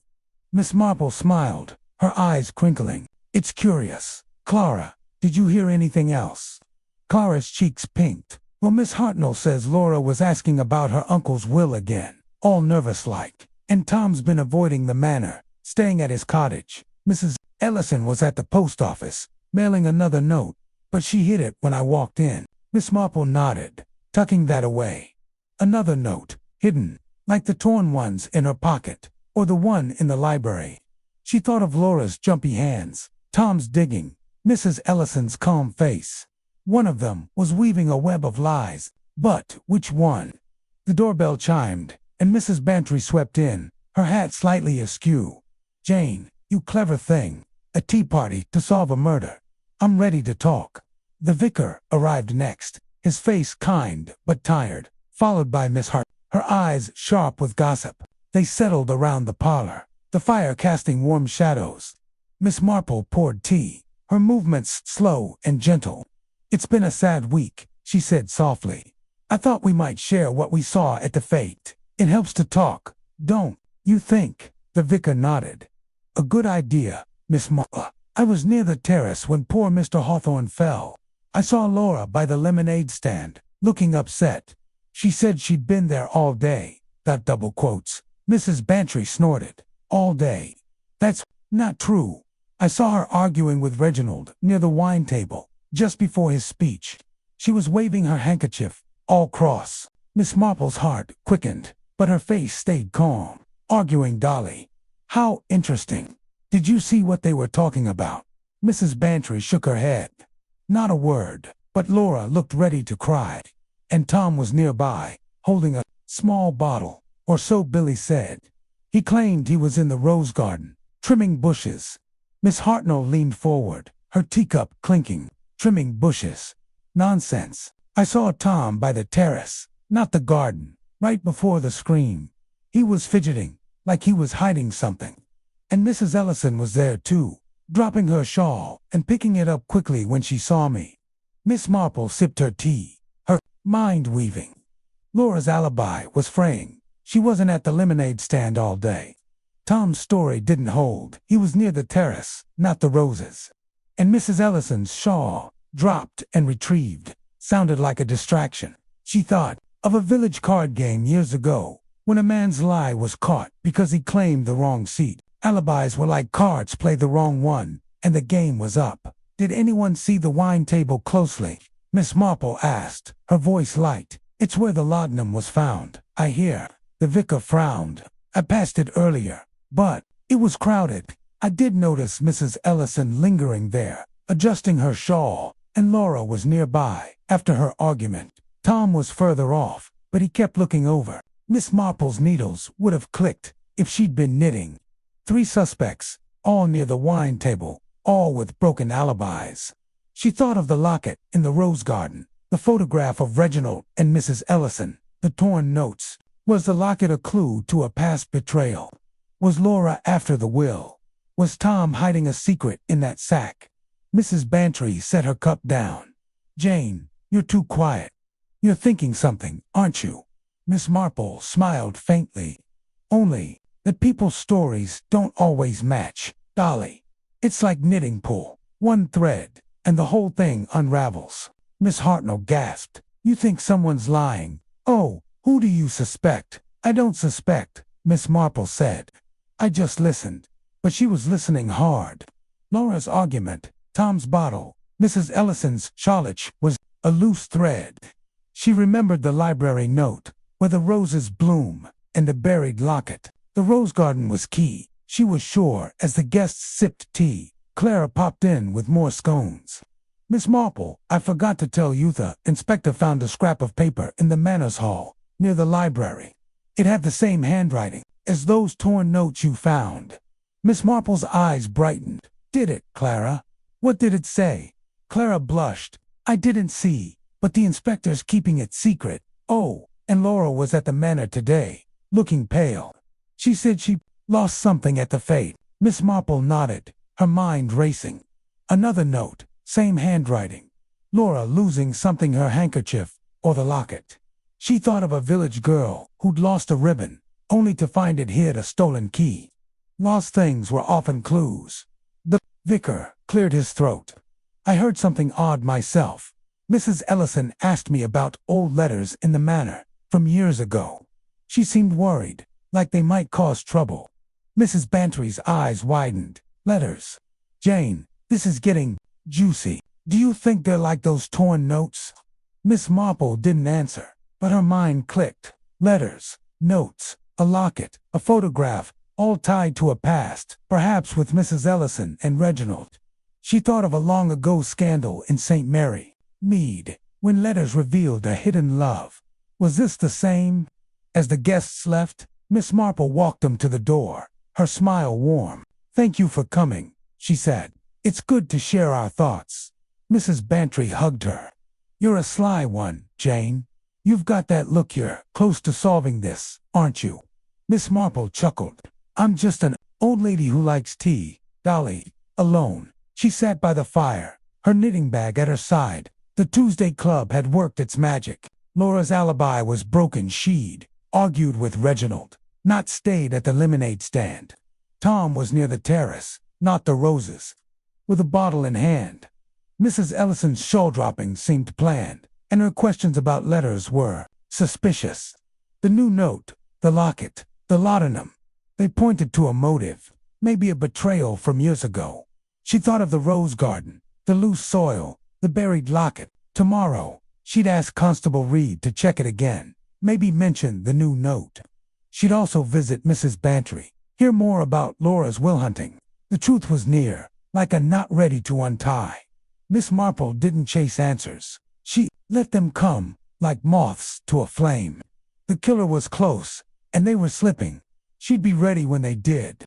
Miss Marple smiled, her eyes crinkling. "It's curious. Clara, did you hear anything else?" Clara's cheeks pinked. "Well, Miss Hartnell says Laura was asking about her uncle's will again, all nervous-like, and Tom's been avoiding the manor, staying at his cottage. Mrs. Ellison was at the post office, mailing another note, but she hid it when I walked in." Miss Marple nodded, tucking that away. "Another note, hidden. like the torn ones in her pocket, or the one in the library. She thought of Laura's jumpy hands, Tom's digging, Mrs. Ellison's calm face. One of them was weaving a web of lies, but which one? The doorbell chimed, and Mrs. Bantry swept in, her hat slightly askew. "Jane, you clever thing. A tea party to solve a murder. I'm ready to talk." The vicar arrived next, his face kind but tired, followed by Miss Hart, her eyes sharp with gossip. They settled around the parlor, the fire casting warm shadows. Miss Marple poured tea, her movements slow and gentle. "It's been a sad week," she said softly. "I thought we might share what we saw at the fete. It helps to talk, don't you think?" The vicar nodded. "A good idea, Miss Marple. I was near the terrace when poor Mr. Hawthorne fell. I saw Laura by the lemonade stand, looking upset. She said she'd been there all day." That double quotes. Mrs. Bantry snorted. "All day? That's not true. I saw her arguing with Reginald near the wine table, just before his speech. She was waving her handkerchief, all cross." Miss Marple's heart quickened, but her face stayed calm. "Arguing, Dolly. How interesting. Did you see what they were talking about?" Mrs. Bantry shook her head. "Not a word," but Laura looked ready to cry. And Tom was nearby, holding a small bottle, or so Billy said. He claimed he was in the rose garden, trimming bushes. Miss Hartnell leaned forward, her teacup clinking. "Trimming bushes? Nonsense. I saw Tom by the terrace, not the garden, right before the scream. He was fidgeting, like he was hiding something. And Mrs. Ellison was there too, dropping her shawl and picking it up quickly when she saw me." Miss Marple sipped her tea, her mind weaving. Laura's alibi was fraying. She wasn't at the lemonade stand all day. Tom's story didn't hold. He was near the terrace, not the roses. And Mrs. Ellison's shawl, dropped and retrieved, sounded like a distraction. She thought of a village card game years ago, when a man's lie was caught because he claimed the wrong seat. Alibis were like cards played the wrong one, and the game was up. "Did anyone see the wine table closely?" Miss Marple asked, her voice light. "It's where the laudanum was found, I hear." The vicar frowned. "I passed it earlier, but it was crowded. I did notice Mrs. Ellison lingering there, adjusting her shawl, and Laura was nearby, after her argument. Tom was further off, but he kept looking over. Miss Marple's needles would have clicked if she'd been knitting. 3 suspects, all near the wine table, all with broken alibis." She thought of the locket in the rose garden, the photograph of Reginald and Mrs. Ellison, the torn notes. Was the locket a clue to a past betrayal? Was Laura after the will? Was Tom hiding a secret in that sack? Mrs. Bantry set her cup down. "Jane, you're too quiet. You're thinking something, aren't you?" Miss Marple smiled faintly. "Only that people's stories don't always match, Dolly. It's like knitting pull. One thread, and the whole thing unravels." Miss Hartnell gasped. "You think someone's lying? Oh, who do you suspect?" "I don't suspect," Miss Marple said. "I just listened." But she was listening hard. Laura's argument, Tom's bottle, Mrs. Ellison's charlotte was a loose thread. She remembered the library note, where the roses bloom, and the buried locket. The rose garden was key, she was sure, as the guests sipped tea. Clara popped in with more scones. "Miss Marple, I forgot to tell you the inspector found a scrap of paper in the manners hall, near the library. It had the same handwriting as those torn notes you found." Miss Marple's eyes brightened. "Did it, Clara? What did it say?" Clara blushed. "I didn't see, but the inspector's keeping it secret. Oh, and Laura was at the manor today, looking pale. She said she lost something at the fete." Miss Marple nodded, her mind racing. Another note, same handwriting. Laura losing something, her handkerchief, or the locket. She thought of a village girl who'd lost a ribbon, only to find it hid a stolen key. Lost things were often clues. The vicar cleared his throat. "I heard something odd myself. Mrs. Ellison asked me about old letters in the manor, from years ago. She seemed worried, like they might cause trouble." Mrs. Bantry's eyes widened. "Letters? Jane, this is getting juicy. Do you think they're like those torn notes?" Miss Marple didn't answer, but her mind clicked. Letters. Notes, a locket, a photograph, all tied to a past, perhaps with Mrs. Ellison and Reginald. She thought of a long-ago scandal in St. Mary, Mead, when letters revealed a hidden love. Was this the same? As the guests left, Miss Marple walked them to the door, her smile warm. "Thank you for coming," she said. "It's good to share our thoughts." Mrs. Bantry hugged her. "You're a sly one, Jane. You've got that look you're close to solving this, aren't you?" Miss Marple chuckled. "I'm just an old lady who likes tea, Dolly, alone." She sat by the fire, her knitting bag at her side. The Tuesday Club had worked its magic. Laura's alibi was broken. She'd argued with Reginald, not stayed at the lemonade stand. Tom was near the terrace, not the roses, with a bottle in hand. Mrs. Ellison's shawl-dropping seemed planned, and her questions about letters were suspicious. The new note, the locket, the laudanum, they pointed to a motive, maybe a betrayal from years ago. She thought of the rose garden, the loose soil, the buried locket. Tomorrow, she'd ask Constable Reed to check it again, maybe mention the new note. She'd also visit Mrs. Bantry, hear more about Laura's will hunting. The truth was near, like a knot ready to untie. Miss Marple didn't chase answers. She let them come, like moths to a flame. The killer was close, and they were slipping. She'd be ready when they did.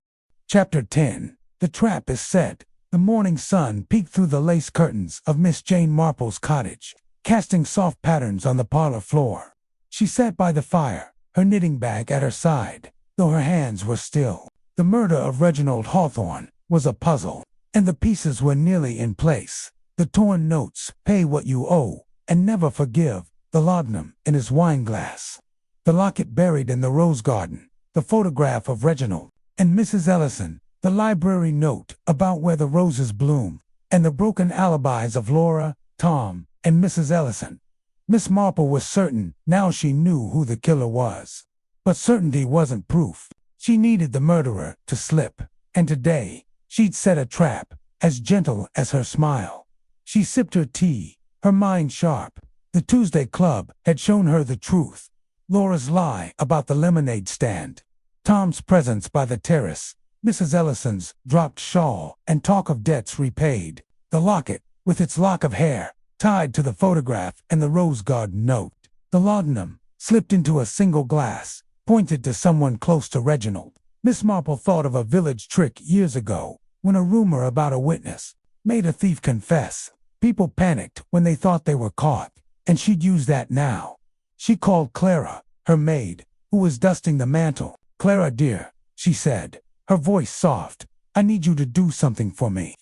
Chapter 10. The trap is set. The morning sun peeked through the lace curtains of Miss Jane Marple's cottage, casting soft patterns on the parlor floor. She sat by the fire, her knitting bag at her side, though her hands were still. The murder of Reginald Hawthorne was a puzzle, and the pieces were nearly in place. The torn notes, "Pay what you owe, and never forgive," the laudanum in his wineglass, the locket buried in the rose garden, the photograph of Reginald and Mrs. Ellison, the library note about where the roses bloom, and the broken alibis of Laura, Tom, and Mrs. Ellison. Miss Marple was certain now she knew who the killer was. But certainty wasn't proof. She needed the murderer to slip, and today she'd set a trap, as gentle as her smile. She sipped her tea, her mind sharp. The Tuesday Club had shown her the truth. Laura's lie about the lemonade stand, Tom's presence by the terrace, Mrs. Ellison's dropped shawl and talk of debts repaid, the locket, with its lock of hair, tied to the photograph and the rose garden note. The laudanum, slipped into a single glass, pointed to someone close to Reginald. Miss Marple thought of a village trick years ago, when a rumor about a witness made a thief confess. People panicked when they thought they were caught, and she'd use that now. She called Clara, her maid, who was dusting the mantel. "Clara, dear," she said, her voice soft, "I need you to do something for me.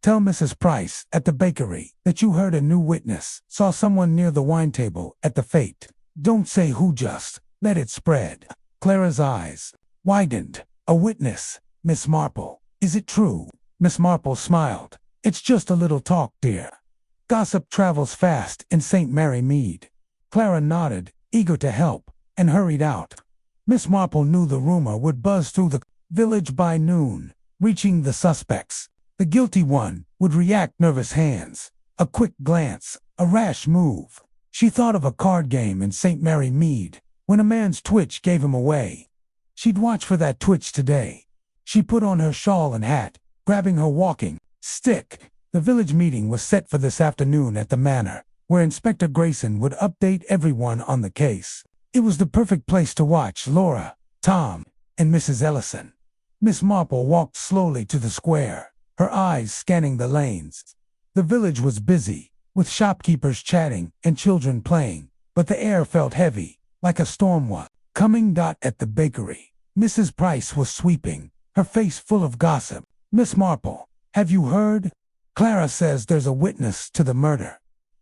Tell Mrs. Price at the bakery that you heard a new witness, saw someone near the wine table at the fete. Don't say who, just let it spread." Clara's eyes widened. "A witness, Miss Marple. Is it true?" Miss Marple smiled. "It's just a little talk, dear. Gossip travels fast in St. Mary Mead." Clara nodded, eager to help, and hurried out. Miss Marple knew the rumor would buzz through the village by noon, reaching the suspects. The guilty one would react, nervous hands, a quick glance, a rash move. She thought of a card game in St. Mary Mead, when a man's twitch gave him away. She'd watch for that twitch today. She put on her shawl and hat, grabbing her walking stick. The village meeting was set for this afternoon at the manor, where Inspector Grayson would update everyone on the case. It was the perfect place to watch Laura, Tom, and Mrs. Ellison. Miss Marple walked slowly to the square, her eyes scanning the lanes. The village was busy, with shopkeepers chatting and children playing, but the air felt heavy, like a storm was coming. At the bakery, Mrs. Price was sweeping, her face full of gossip. "Miss Marple, have you heard? Clara says there's a witness to the murder.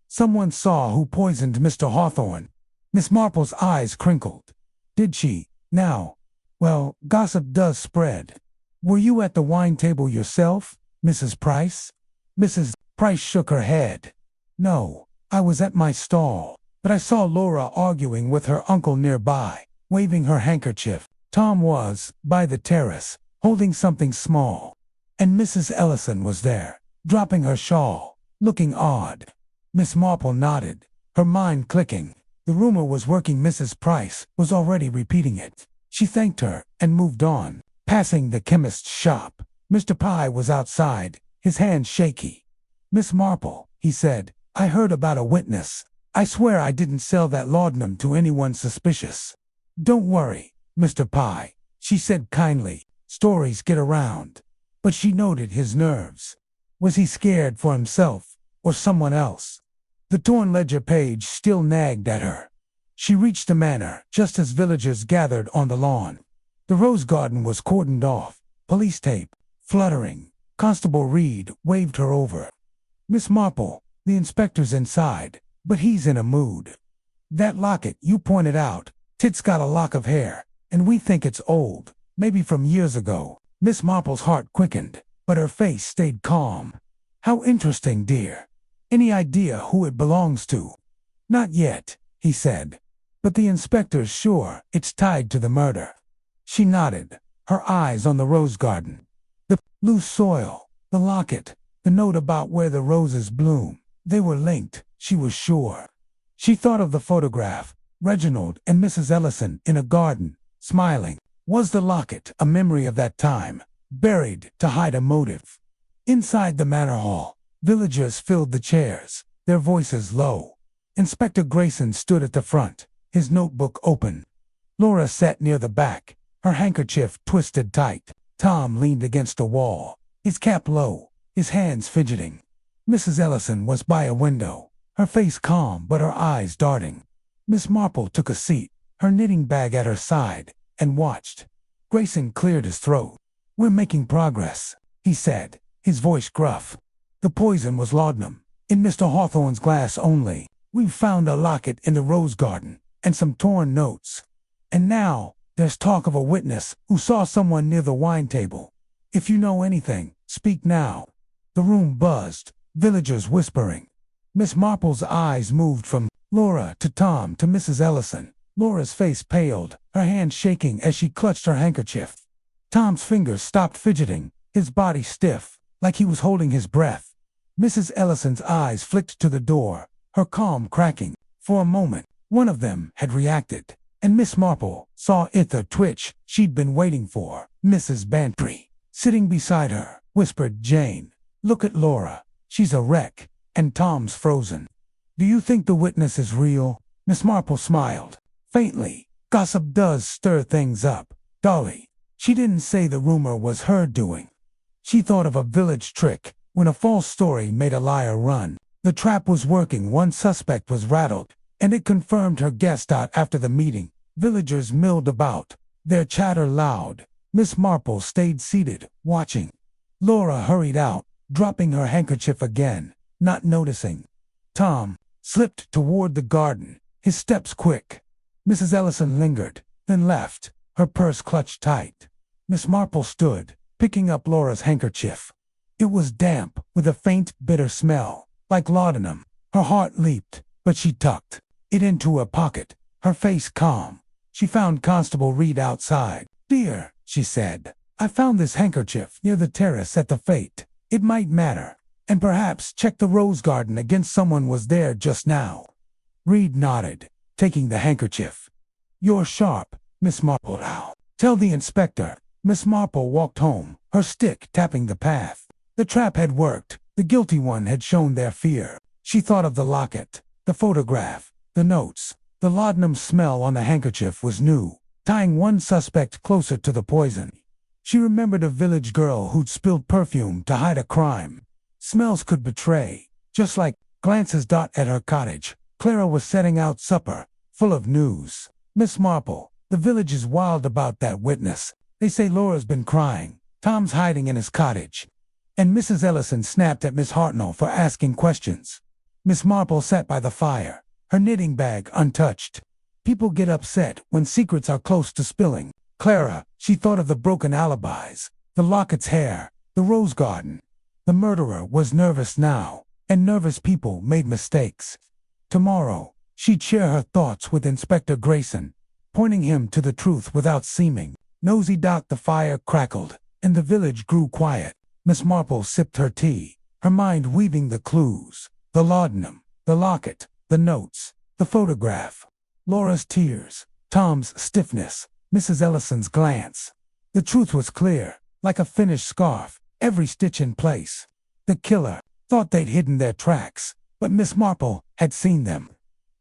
Someone saw who poisoned Mr. Hawthorne." Miss Marple's eyes crinkled. "Did she? Now, well, gossip does spread. Were you at the wine table yourself, Mrs. Price?" Mrs. Price shook her head. "No, I was at my stall, but I saw Laura arguing with her uncle nearby, waving her handkerchief. Tom was by the terrace, holding something small, and Mrs. Ellison was there, dropping her shawl, looking odd." Miss Marple nodded, her mind clicking. The rumor was working. Mrs. Price was already repeating it. She thanked her and moved on, passing the chemist's shop. Mr. Pye was outside, his hands shaky. "Miss Marple," he said, "I heard about a witness. I swear I didn't sell that laudanum to anyone suspicious." "Don't worry, Mr. Pye," she said kindly. "Stories get around." But she noted his nerves. Was he scared for himself or someone else? The torn ledger page still nagged at her. She reached the manor just as villagers gathered on the lawn. The rose garden was cordoned off, police tape fluttering. Constable Reed waved her over. "Miss Marple, the inspector's inside, but he's in a mood. That locket you pointed out, Tit's got a lock of hair, and we think it's old, maybe from years ago." Miss Marple's heart quickened, but her face stayed calm. "How interesting, dear. Any idea who it belongs to?" "Not yet," he said. "But the inspector's sure it's tied to the murder." She nodded, her eyes on the rose garden. The loose soil, the locket, the note about where the roses bloom. They were linked, she was sure. She thought of the photograph, Reginald and Mrs. Ellison in a garden, smiling. Was the locket a memory of that time, buried to hide a motive? Inside the manor hall, villagers filled the chairs, their voices low. Inspector Grayson stood at the front, his notebook open. Laura sat near the back, her handkerchief twisted tight. Tom leaned against a wall, his cap low, his hands fidgeting. Mrs. Ellison was by a window, her face calm but her eyes darting. Miss Marple took a seat, her knitting bag at her side, and watched. Grayson cleared his throat. "We're making progress," he said, his voice gruff. "The poison was laudanum, in Mr. Hawthorne's glass only. We've found a locket in the rose garden, and some torn notes. And now, there's talk of a witness who saw someone near the wine table. If you know anything, speak now." The room buzzed, villagers whispering. Miss Marple's eyes moved from Laura to Tom to Mrs. Ellison. Laura's face paled, her hand shaking as she clutched her handkerchief. Tom's fingers stopped fidgeting, his body stiff, like he was holding his breath. Mrs. Ellison's eyes flicked to the door, her calm cracking. For a moment, one of them had reacted, and Miss Marple saw it, the twitch she'd been waiting for. "Mrs. Bantry." Sitting beside her, whispered Jane. "Look at Laura. She's a wreck." And Tom's frozen. "Do you think the witness is real?" Miss Marple smiled. Faintly. "Gossip does stir things up, Dolly." She didn't say the rumor was her doing. She thought of a village trick, when a false story made a liar run. The trap was working. One suspect was rattled, and it confirmed her guessed out after the meeting. Villagers milled about, their chatter loud. Miss Marple stayed seated, watching. Laura hurried out, dropping her handkerchief again, not noticing. Tom slipped toward the garden, his steps quick. Mrs. Ellison lingered, then left, her purse clutched tight. Miss Marple stood, picking up Laura's handkerchief. It was damp, with a faint, bitter smell, like laudanum. Her heart leaped, but she tucked it into her pocket, her face calm. She found Constable Reed outside. "Dear," she said, "I found this handkerchief near the terrace at the fete. It might matter. And perhaps check the rose garden against someone was there just now." Reed nodded, taking the handkerchief. "You're sharp, Miss Marple. Now, tell the inspector." Miss Marple walked home, her stick tapping the path. The trap had worked. The guilty one had shown their fear. She thought of the locket, the photograph, the notes. The laudanum smell on the handkerchief was new, tying one suspect closer to the poison. She remembered a village girl who'd spilled perfume to hide a crime. Smells could betray, just like glances at her cottage. Clara was setting out supper, full of news. "Miss Marple, the village is wild about that witness. They say Laura's been crying. Tom's hiding in his cottage." And Mrs. Ellison snapped at Miss Hartnell for asking questions. Miss Marple sat by the fire, her knitting bag untouched. People get upset when secrets are close to spilling. Clara, she thought of the broken alibis, the locket's hair, the rose garden. The murderer was nervous now, and nervous people made mistakes. Tomorrow, she'd share her thoughts with Inspector Grayson, pointing him to the truth without seeming. Nosy Doc. The fire crackled, and the village grew quiet. Miss Marple sipped her tea, her mind weaving the clues. The laudanum, the locket, the notes, the photograph. Laura's tears, Tom's stiffness, Mrs. Ellison's glance. The truth was clear, like a finished scarf, every stitch in place. The killer thought they'd hidden their tracks, but Miss Marple had seen them.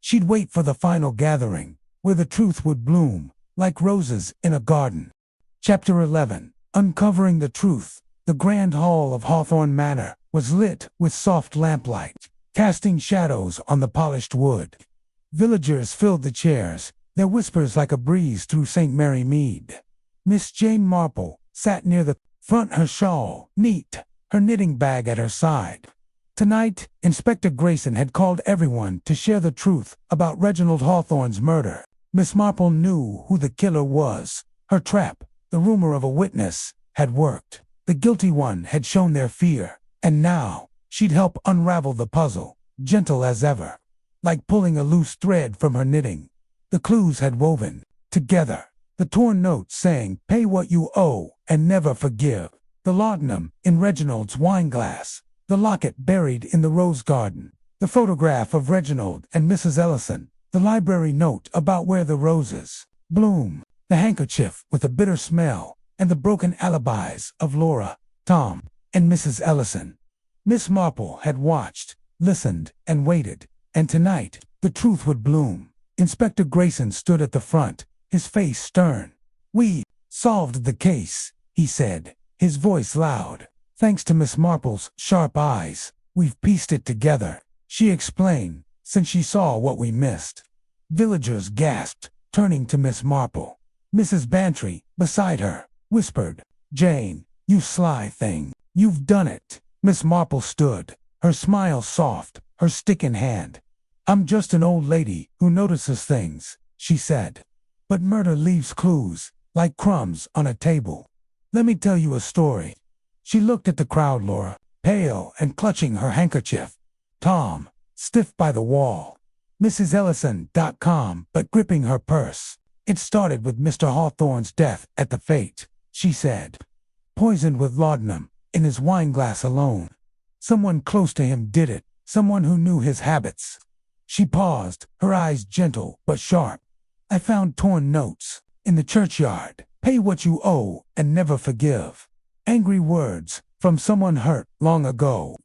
She'd wait for the final gathering, where the truth would bloom, like roses in a garden. Chapter 11. Uncovering the Truth. The grand hall of Hawthorne Manor was lit with soft lamplight, casting shadows on the polished wood. Villagers filled the chairs, their whispers like a breeze through St. Mary Mead. Miss Jane Marple sat near the front, her shawl neat, her knitting bag at her side. Tonight, Inspector Grayson had called everyone to share the truth about Reginald Hawthorne's murder. Miss Marple knew who the killer was. Her trap, the rumor of a witness, had worked. The guilty one had shown their fear, and now she'd help unravel the puzzle, gentle as ever, like pulling a loose thread from her knitting. The clues had woven together. The torn note saying, "Pay what you owe and never forgive." The laudanum in Reginald's wineglass. The locket buried in the rose garden. The photograph of Reginald and Mrs. Ellison. The library note about where the roses bloom. The handkerchief with a bitter smell, and the broken alibis of Laura, Tom, and Mrs. Ellison. Miss Marple had watched, listened, and waited, and tonight, the truth would bloom. Inspector Grayson stood at the front, his face stern. "We solved the case," he said, his voice loud. "Thanks to Miss Marple's sharp eyes, we've pieced it together," she explained, since she saw what we missed. Villagers gasped, turning to Miss Marple. Mrs. Bantry, beside her, whispered, "Jane, you sly thing, you've done it." Miss Marple stood, her smile soft, her stick in hand. "I'm just an old lady who notices things," she said. "But murder leaves clues, like crumbs on a table. Let me tell you a story." She looked at the crowd, Laura, pale and clutching her handkerchief. Tom, stiff by the wall. Mrs. Ellison, calm, but gripping her purse. "It started with Mr. Hawthorne's death at the fete," she said. "Poisoned with laudanum, in his wineglass alone. Someone close to him did it, someone who knew his habits." She paused, her eyes gentle but sharp. "I found torn notes in the churchyard. Pay what you owe and never forgive. Angry words from someone hurt long ago.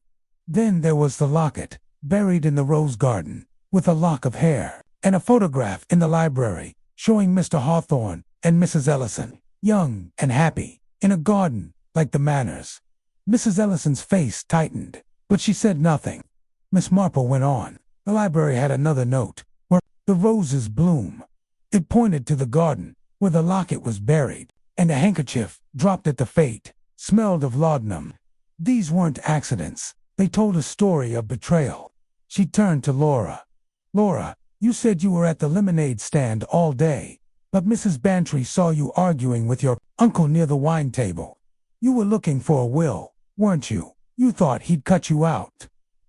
Then there was the locket, buried in the rose garden, with a lock of hair, and a photograph in the library, showing Mr. Hawthorne and Mrs. Ellison, young and happy, in a garden like the Manor's." Mrs. Ellison's face tightened, but she said nothing. Miss Marple went on. "The library had another note, where the roses bloom." It pointed to the garden, where the locket was buried, and a handkerchief, dropped at the fete, smelled of laudanum. These weren't accidents. They told a story of betrayal. She turned to Laura. "Laura, you said you were at the lemonade stand all day, but Mrs. Bantry saw you arguing with your uncle near the wine table. You were looking for a will, weren't you? You thought he'd cut you out."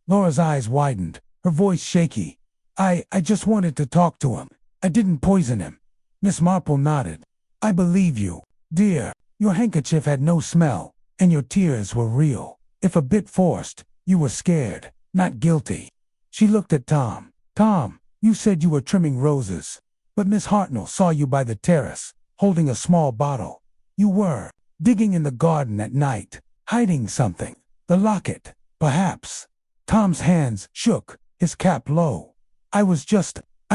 Laura's eyes widened, her voice shaky. I just wanted to talk to him. I didn't poison him." Miss Marple nodded. "I believe you, dear. Your handkerchief had no smell, and your tears were real. If a bit forced, you were scared, not guilty." She looked at Tom. "Tom, you said you were trimming roses, but Miss Hartnell saw you by the terrace, holding a small bottle. You were digging in the garden at night, hiding something. The locket, perhaps." Tom's hands shook, his cap low. I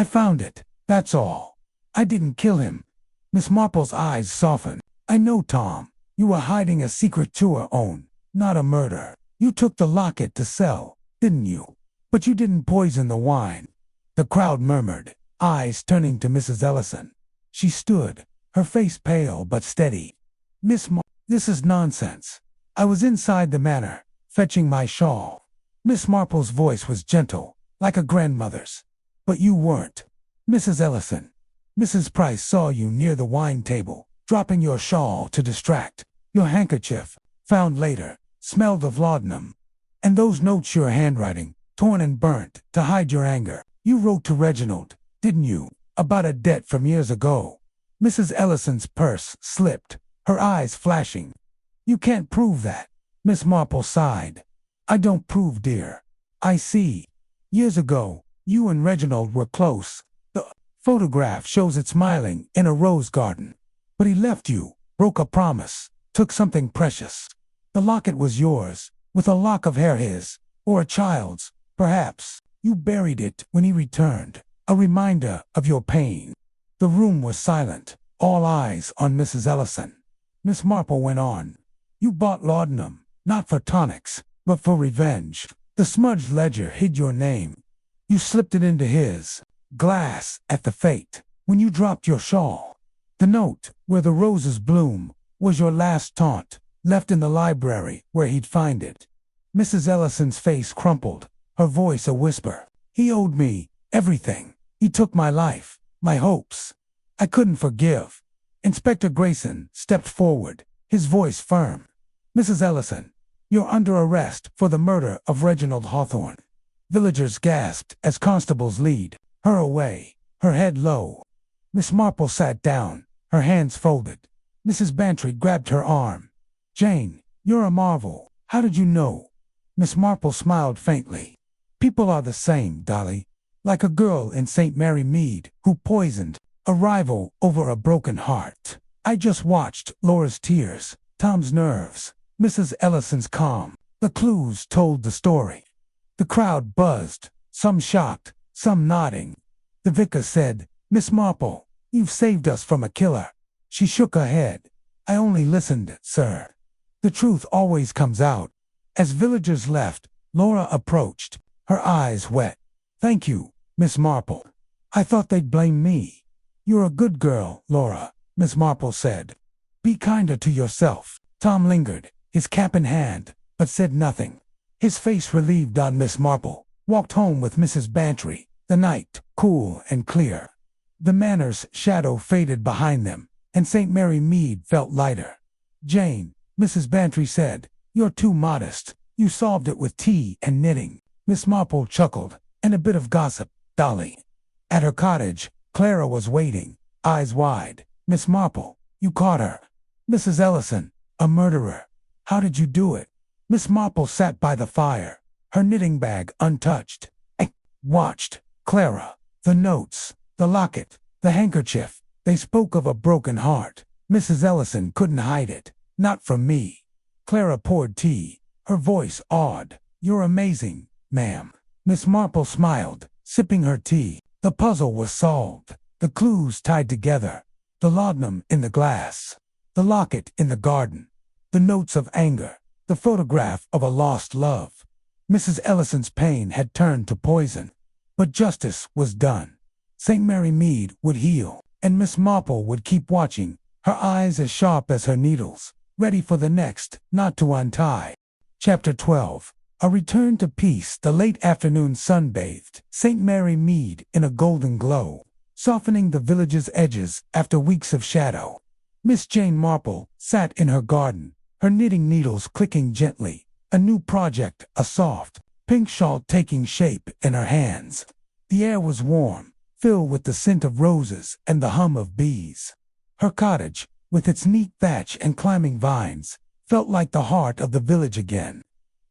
found it, that's all. I didn't kill him." Miss Marple's eyes softened. "I know, Tom. You were hiding a secret to her own, not a murder. You took the locket to sell, didn't you? But you didn't poison the wine." The crowd murmured, eyes turning to Mrs. Ellison. She stood, her face pale but steady. "This is nonsense. I was inside the manor, fetching my shawl." Miss Marple's voice was gentle, like a grandmother's. "But you weren't. Mrs. Ellison. Mrs. Price saw you near the wine table, dropping your shawl to distract. Your handkerchief, found later, smelled of laudanum. And those notes your handwriting, torn and burnt, to hide your anger. You wrote to Reginald, didn't you, about a debt from years ago?" Mrs. Ellison's purse slipped, her eyes flashing. "You can't prove that." Miss Marple sighed. "I don't prove, dear. I see. Years ago, you and Reginald were close. The Photograph shows it smiling in a rose garden. But he left you, broke a promise, took something precious. The locket was yours, with a lock of hair his, or a child's, perhaps. You buried it when he returned, a reminder of your pain. The room was silent, all eyes on Mrs. Ellison. Miss Marple went on. You bought laudanum, not for tonics, but for revenge. The smudged ledger hid your name. You slipped it into his glass at the fete when you dropped your shawl. The note, where the roses bloom, was your last taunt, left in the library where he'd find it. Mrs. Ellison's face crumpled, her voice a whisper. He owed me everything. He took my life, my hopes. I couldn't forgive. Inspector Grayson stepped forward, his voice firm. Mrs. Ellison, you're under arrest for the murder of Reginald Hawthorne. Villagers gasped as constables lead her away, her head low. Miss Marple sat down, her hands folded. Mrs. Bantry grabbed her arm. Jane, you're a marvel. How did you know? Miss Marple smiled faintly. People are the same, Dolly. Like a girl in St. Mary Mead who poisoned a rival over a broken heart. I just watched Laura's tears, Tom's nerves, Mrs. Ellison's calm. The clues told the story. The crowd buzzed, some shocked, some nodding. The vicar said, Miss Marple, you've saved us from a killer. She shook her head. I only listened, sir. The truth always comes out. As villagers left, Laura approached, her eyes wet. Thank you, Miss Marple. I thought they'd blame me. You're a good girl, Laura, Miss Marple said. Be kinder to yourself. Tom lingered, his cap in hand, but said nothing. His face relieved on Miss Marple, walked home with Mrs. Bantry, the night cool and clear. The manor's shadow faded behind them, and St. Mary Mead felt lighter. Jane, Mrs. Bantry said, you're too modest. You solved it with tea and knitting. Miss Marple chuckled, and a bit of gossip. Dolly. At her cottage, Clara was waiting, eyes wide. Miss Marple, you caught her. Mrs. Ellison, a murderer. How did you do it? Miss Marple sat by the fire, her knitting bag untouched. I watched. Clara, the notes, the locket, the handkerchief. They spoke of a broken heart. Mrs. Ellison couldn't hide it. Not from me. Clara poured tea, her voice awed. You're amazing, ma'am. Miss Marple smiled, sipping her tea. The puzzle was solved. The clues tied together. The laudanum in the glass. The locket in the garden. The notes of anger. The photograph of a lost love. Mrs. Ellison's pain had turned to poison. But justice was done. St. Mary Mead would heal, and Miss Marple would keep watching, her eyes as sharp as her needles, ready for the next knot to untie. Chapter 12. A return to peace. The late afternoon sun bathed St. Mary Mead in a golden glow, softening the village's edges after weeks of shadow. Miss Jane Marple sat in her garden, her knitting needles clicking gently, a new project, a soft, pink shawl taking shape in her hands. The air was warm, filled with the scent of roses and the hum of bees. Her cottage, with its neat thatch and climbing vines, felt like the heart of the village again.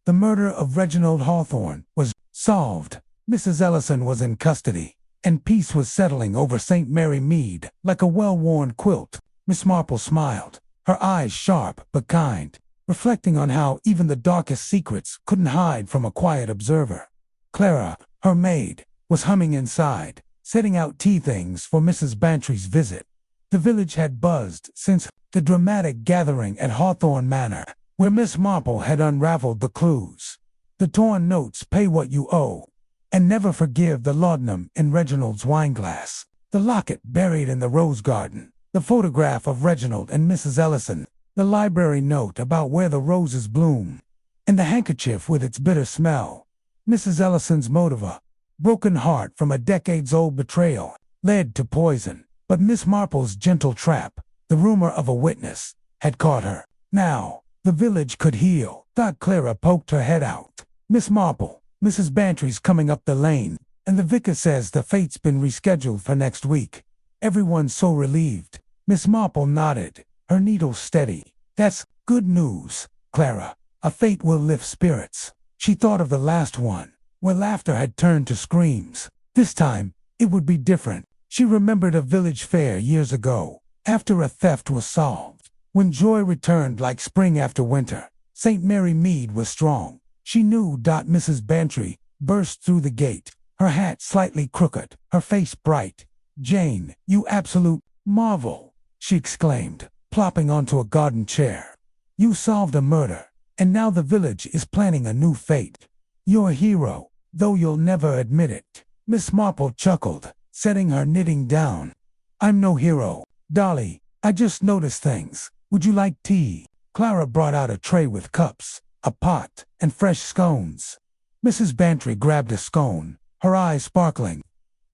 The murder of Reginald Hawthorne was solved. Mrs. Ellison was in custody, and peace was settling over St. Mary Mead like a well-worn quilt. Miss Marple smiled, her eyes sharp but kind, reflecting on how even the darkest secrets couldn't hide from a quiet observer. Clara, her maid, was humming inside, setting out tea things for Mrs. Bantry's visit. The village had buzzed since the dramatic gathering at Hawthorne Manor, where Miss Marple had unraveled the clues. The torn notes, pay what you owe, and never forgive the laudanum in Reginald's wineglass. The locket buried in the rose garden, the photograph of Reginald and Mrs. Ellison, the library note about where the roses bloom, and the handkerchief with its bitter smell. Mrs. Ellison's motive, a broken heart from a decades-old betrayal, led to poison. But Miss Marple's gentle trap, the rumor of a witness, had caught her. Now, the village could heal. Clara poked her head out. Miss Marple, Mrs. Bantry's coming up the lane, and the vicar says the fate's been rescheduled for next week. Everyone's so relieved. Miss Marple nodded, her needle steady. That's good news, Clara. A fate will lift spirits. She thought of the last one, where laughter had turned to screams. This time, it would be different. She remembered a village fair years ago, after a theft was solved. When joy returned like spring after winter, St. Mary Mead was strong. She knew. Mrs. Bantry burst through the gate, her hat slightly crooked, her face bright. "Jane, you absolute marvel!" she exclaimed, plopping onto a garden chair. "You solved a murder, and now the village is planning a new fate. You're a hero, though you'll never admit it." Miss Marple chuckled, setting her knitting down. "I'm no hero, Dolly. I just noticed things. Would you like tea?" Clara brought out a tray with cups, a pot, and fresh scones. Mrs. Bantry grabbed a scone, her eyes sparkling.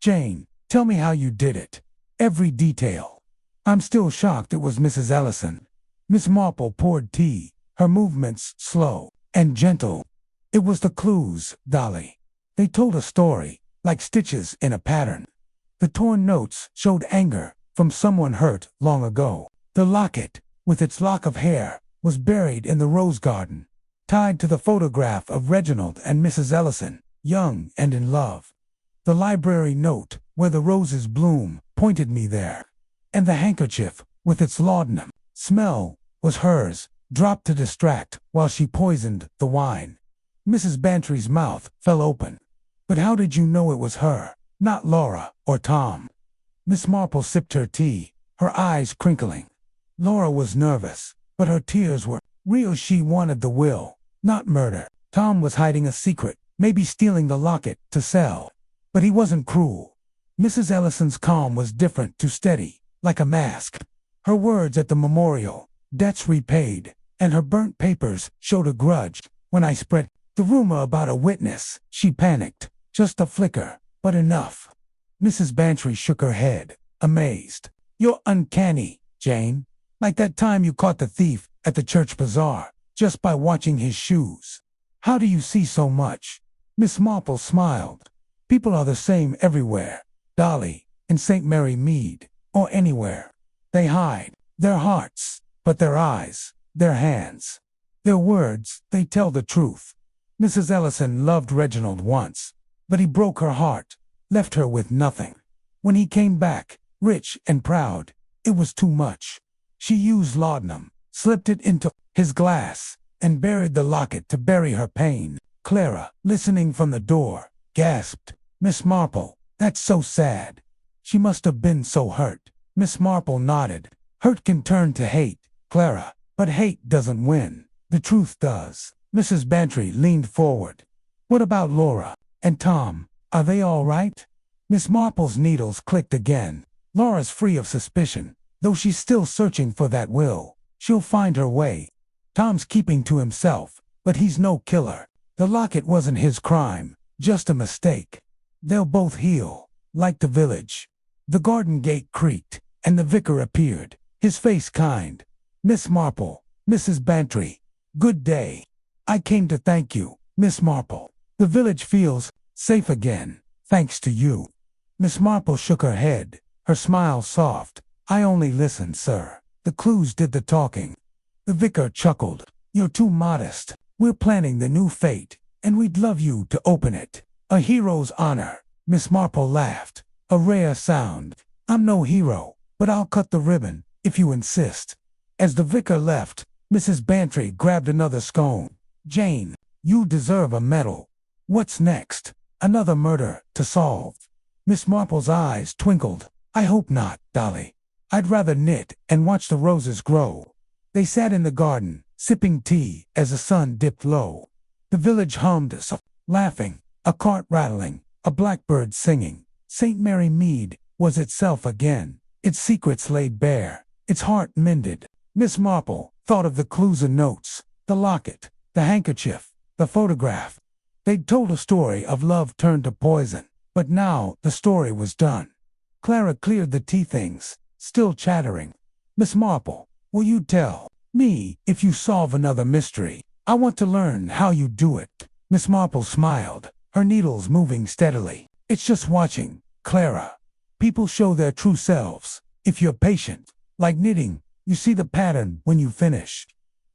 "Jane, tell me how you did it. Every detail." "I'm still shocked it was Mrs. Ellison." Miss Marple poured tea, her movements slow and gentle. "It was the clues, Dolly. They told a story, like stitches in a pattern. The torn notes showed anger from someone hurt long ago. The locket, with its lock of hair, was buried in the rose garden, tied to the photograph of Reginald and Mrs. Ellison, young and in love. The library note, where the roses bloom, pointed me there. And the handkerchief, with its laudanum smell, was hers, dropped to distract while she poisoned the wine." Mrs. Bantry's mouth fell open. "But how did you know it was her, not Laura or Tom?" Miss Marple sipped her tea, her eyes crinkling. "Laura was nervous, but her tears were real. She wanted the will, not murder. Tom was hiding a secret, maybe stealing the locket to sell. But he wasn't cruel." Mrs. Ellison's calm was different, too steady, like a mask. Her words at the memorial, "debts repaid," and her burnt papers showed a grudge. "When I spread the rumor about a witness, she panicked. Just a flicker, but enough." Mrs. Bantry shook her head, amazed. "You're uncanny, Jane. Like that time you caught the thief at the church bazaar, just by watching his shoes. How do you see so much?" Miss Marple smiled. "People are the same everywhere, Dolly, in St. Mary Mead, or anywhere. They hide their hearts, but their eyes, their hands, their words, they tell the truth. Mrs. Ellison loved Reginald once, but he broke her heart, left her with nothing. When he came back, rich and proud, it was too much. She used laudanum, slipped it into his glass, and buried the locket to bury her pain." Clara, listening from the door, gasped. "Miss Marple, that's so sad. She must have been so hurt." Miss Marple nodded. "Hurt can turn to hate, Clara, but hate doesn't win. The truth does." Mrs. Bantry leaned forward. "What about Laura and Tom? Are they all right?" Miss Marple's needles clicked again. "Laura's free of suspicion, though she's still searching for that will. She'll find her way. Tom's keeping to himself, but he's no killer. The locket wasn't his crime, just a mistake. They'll both heal, like the village." The garden gate creaked, and the vicar appeared, his face kind. "Miss Marple, Mrs. Bantry, good day. I came to thank you, Miss Marple. The village feels safe again, thanks to you." Miss Marple shook her head, her smile soft. "I only listened, sir. The clues did the talking." The vicar chuckled. "You're too modest. We're planning the new fate, and we'd love you to open it. A hero's honor." Miss Marple laughed, a rare sound. "I'm no hero, but I'll cut the ribbon, if you insist." As the vicar left, Mrs. Bantry grabbed another scone. "Jane, you deserve a medal. What's next? Another murder to solve?" Miss Marple's eyes twinkled. "I hope not, Dolly. I'd rather knit and watch the roses grow." They sat in the garden, sipping tea as the sun dipped low. The village hummed, laughing, a cart rattling, a blackbird singing. St. Mary Mead was itself again, its secrets laid bare, its heart mended. Miss Marple thought of the clues and notes, the locket, the handkerchief, the photograph. They'd told a story of love turned to poison, but now the story was done. Clara cleared the tea things, still chattering. "Miss Marple, will you tell me if you solve another mystery? I want to learn how you do it." Miss Marple smiled, her needles moving steadily. "It's just watching, Clara. People show their true selves, if you're patient. Like knitting, you see the pattern when you finish."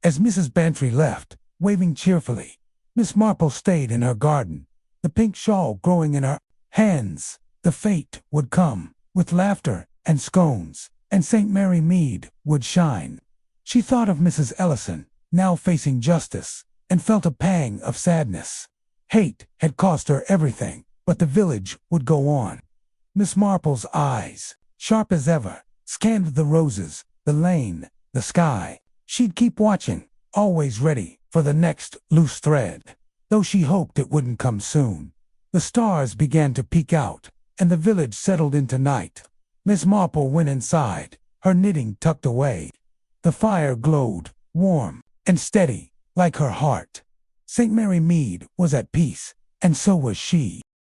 As Mrs. Bantry left, waving cheerfully, Miss Marple stayed in her garden, the pink shawl growing in her hands. The fate would come, with laughter and scones, and St. Mary Mead would shine. She thought of Mrs. Ellison, now facing justice, and felt a pang of sadness. Hate had cost her everything, but the village would go on. Miss Marple's eyes, sharp as ever, scanned the roses, the lane, the sky. She'd keep watching, always ready for the next loose thread, though she hoped it wouldn't come soon. The stars began to peek out, and the village settled into night. Miss Marple went inside, her knitting tucked away. The fire glowed, warm and steady, like her heart. St. Mary Mead was at peace, and so was she.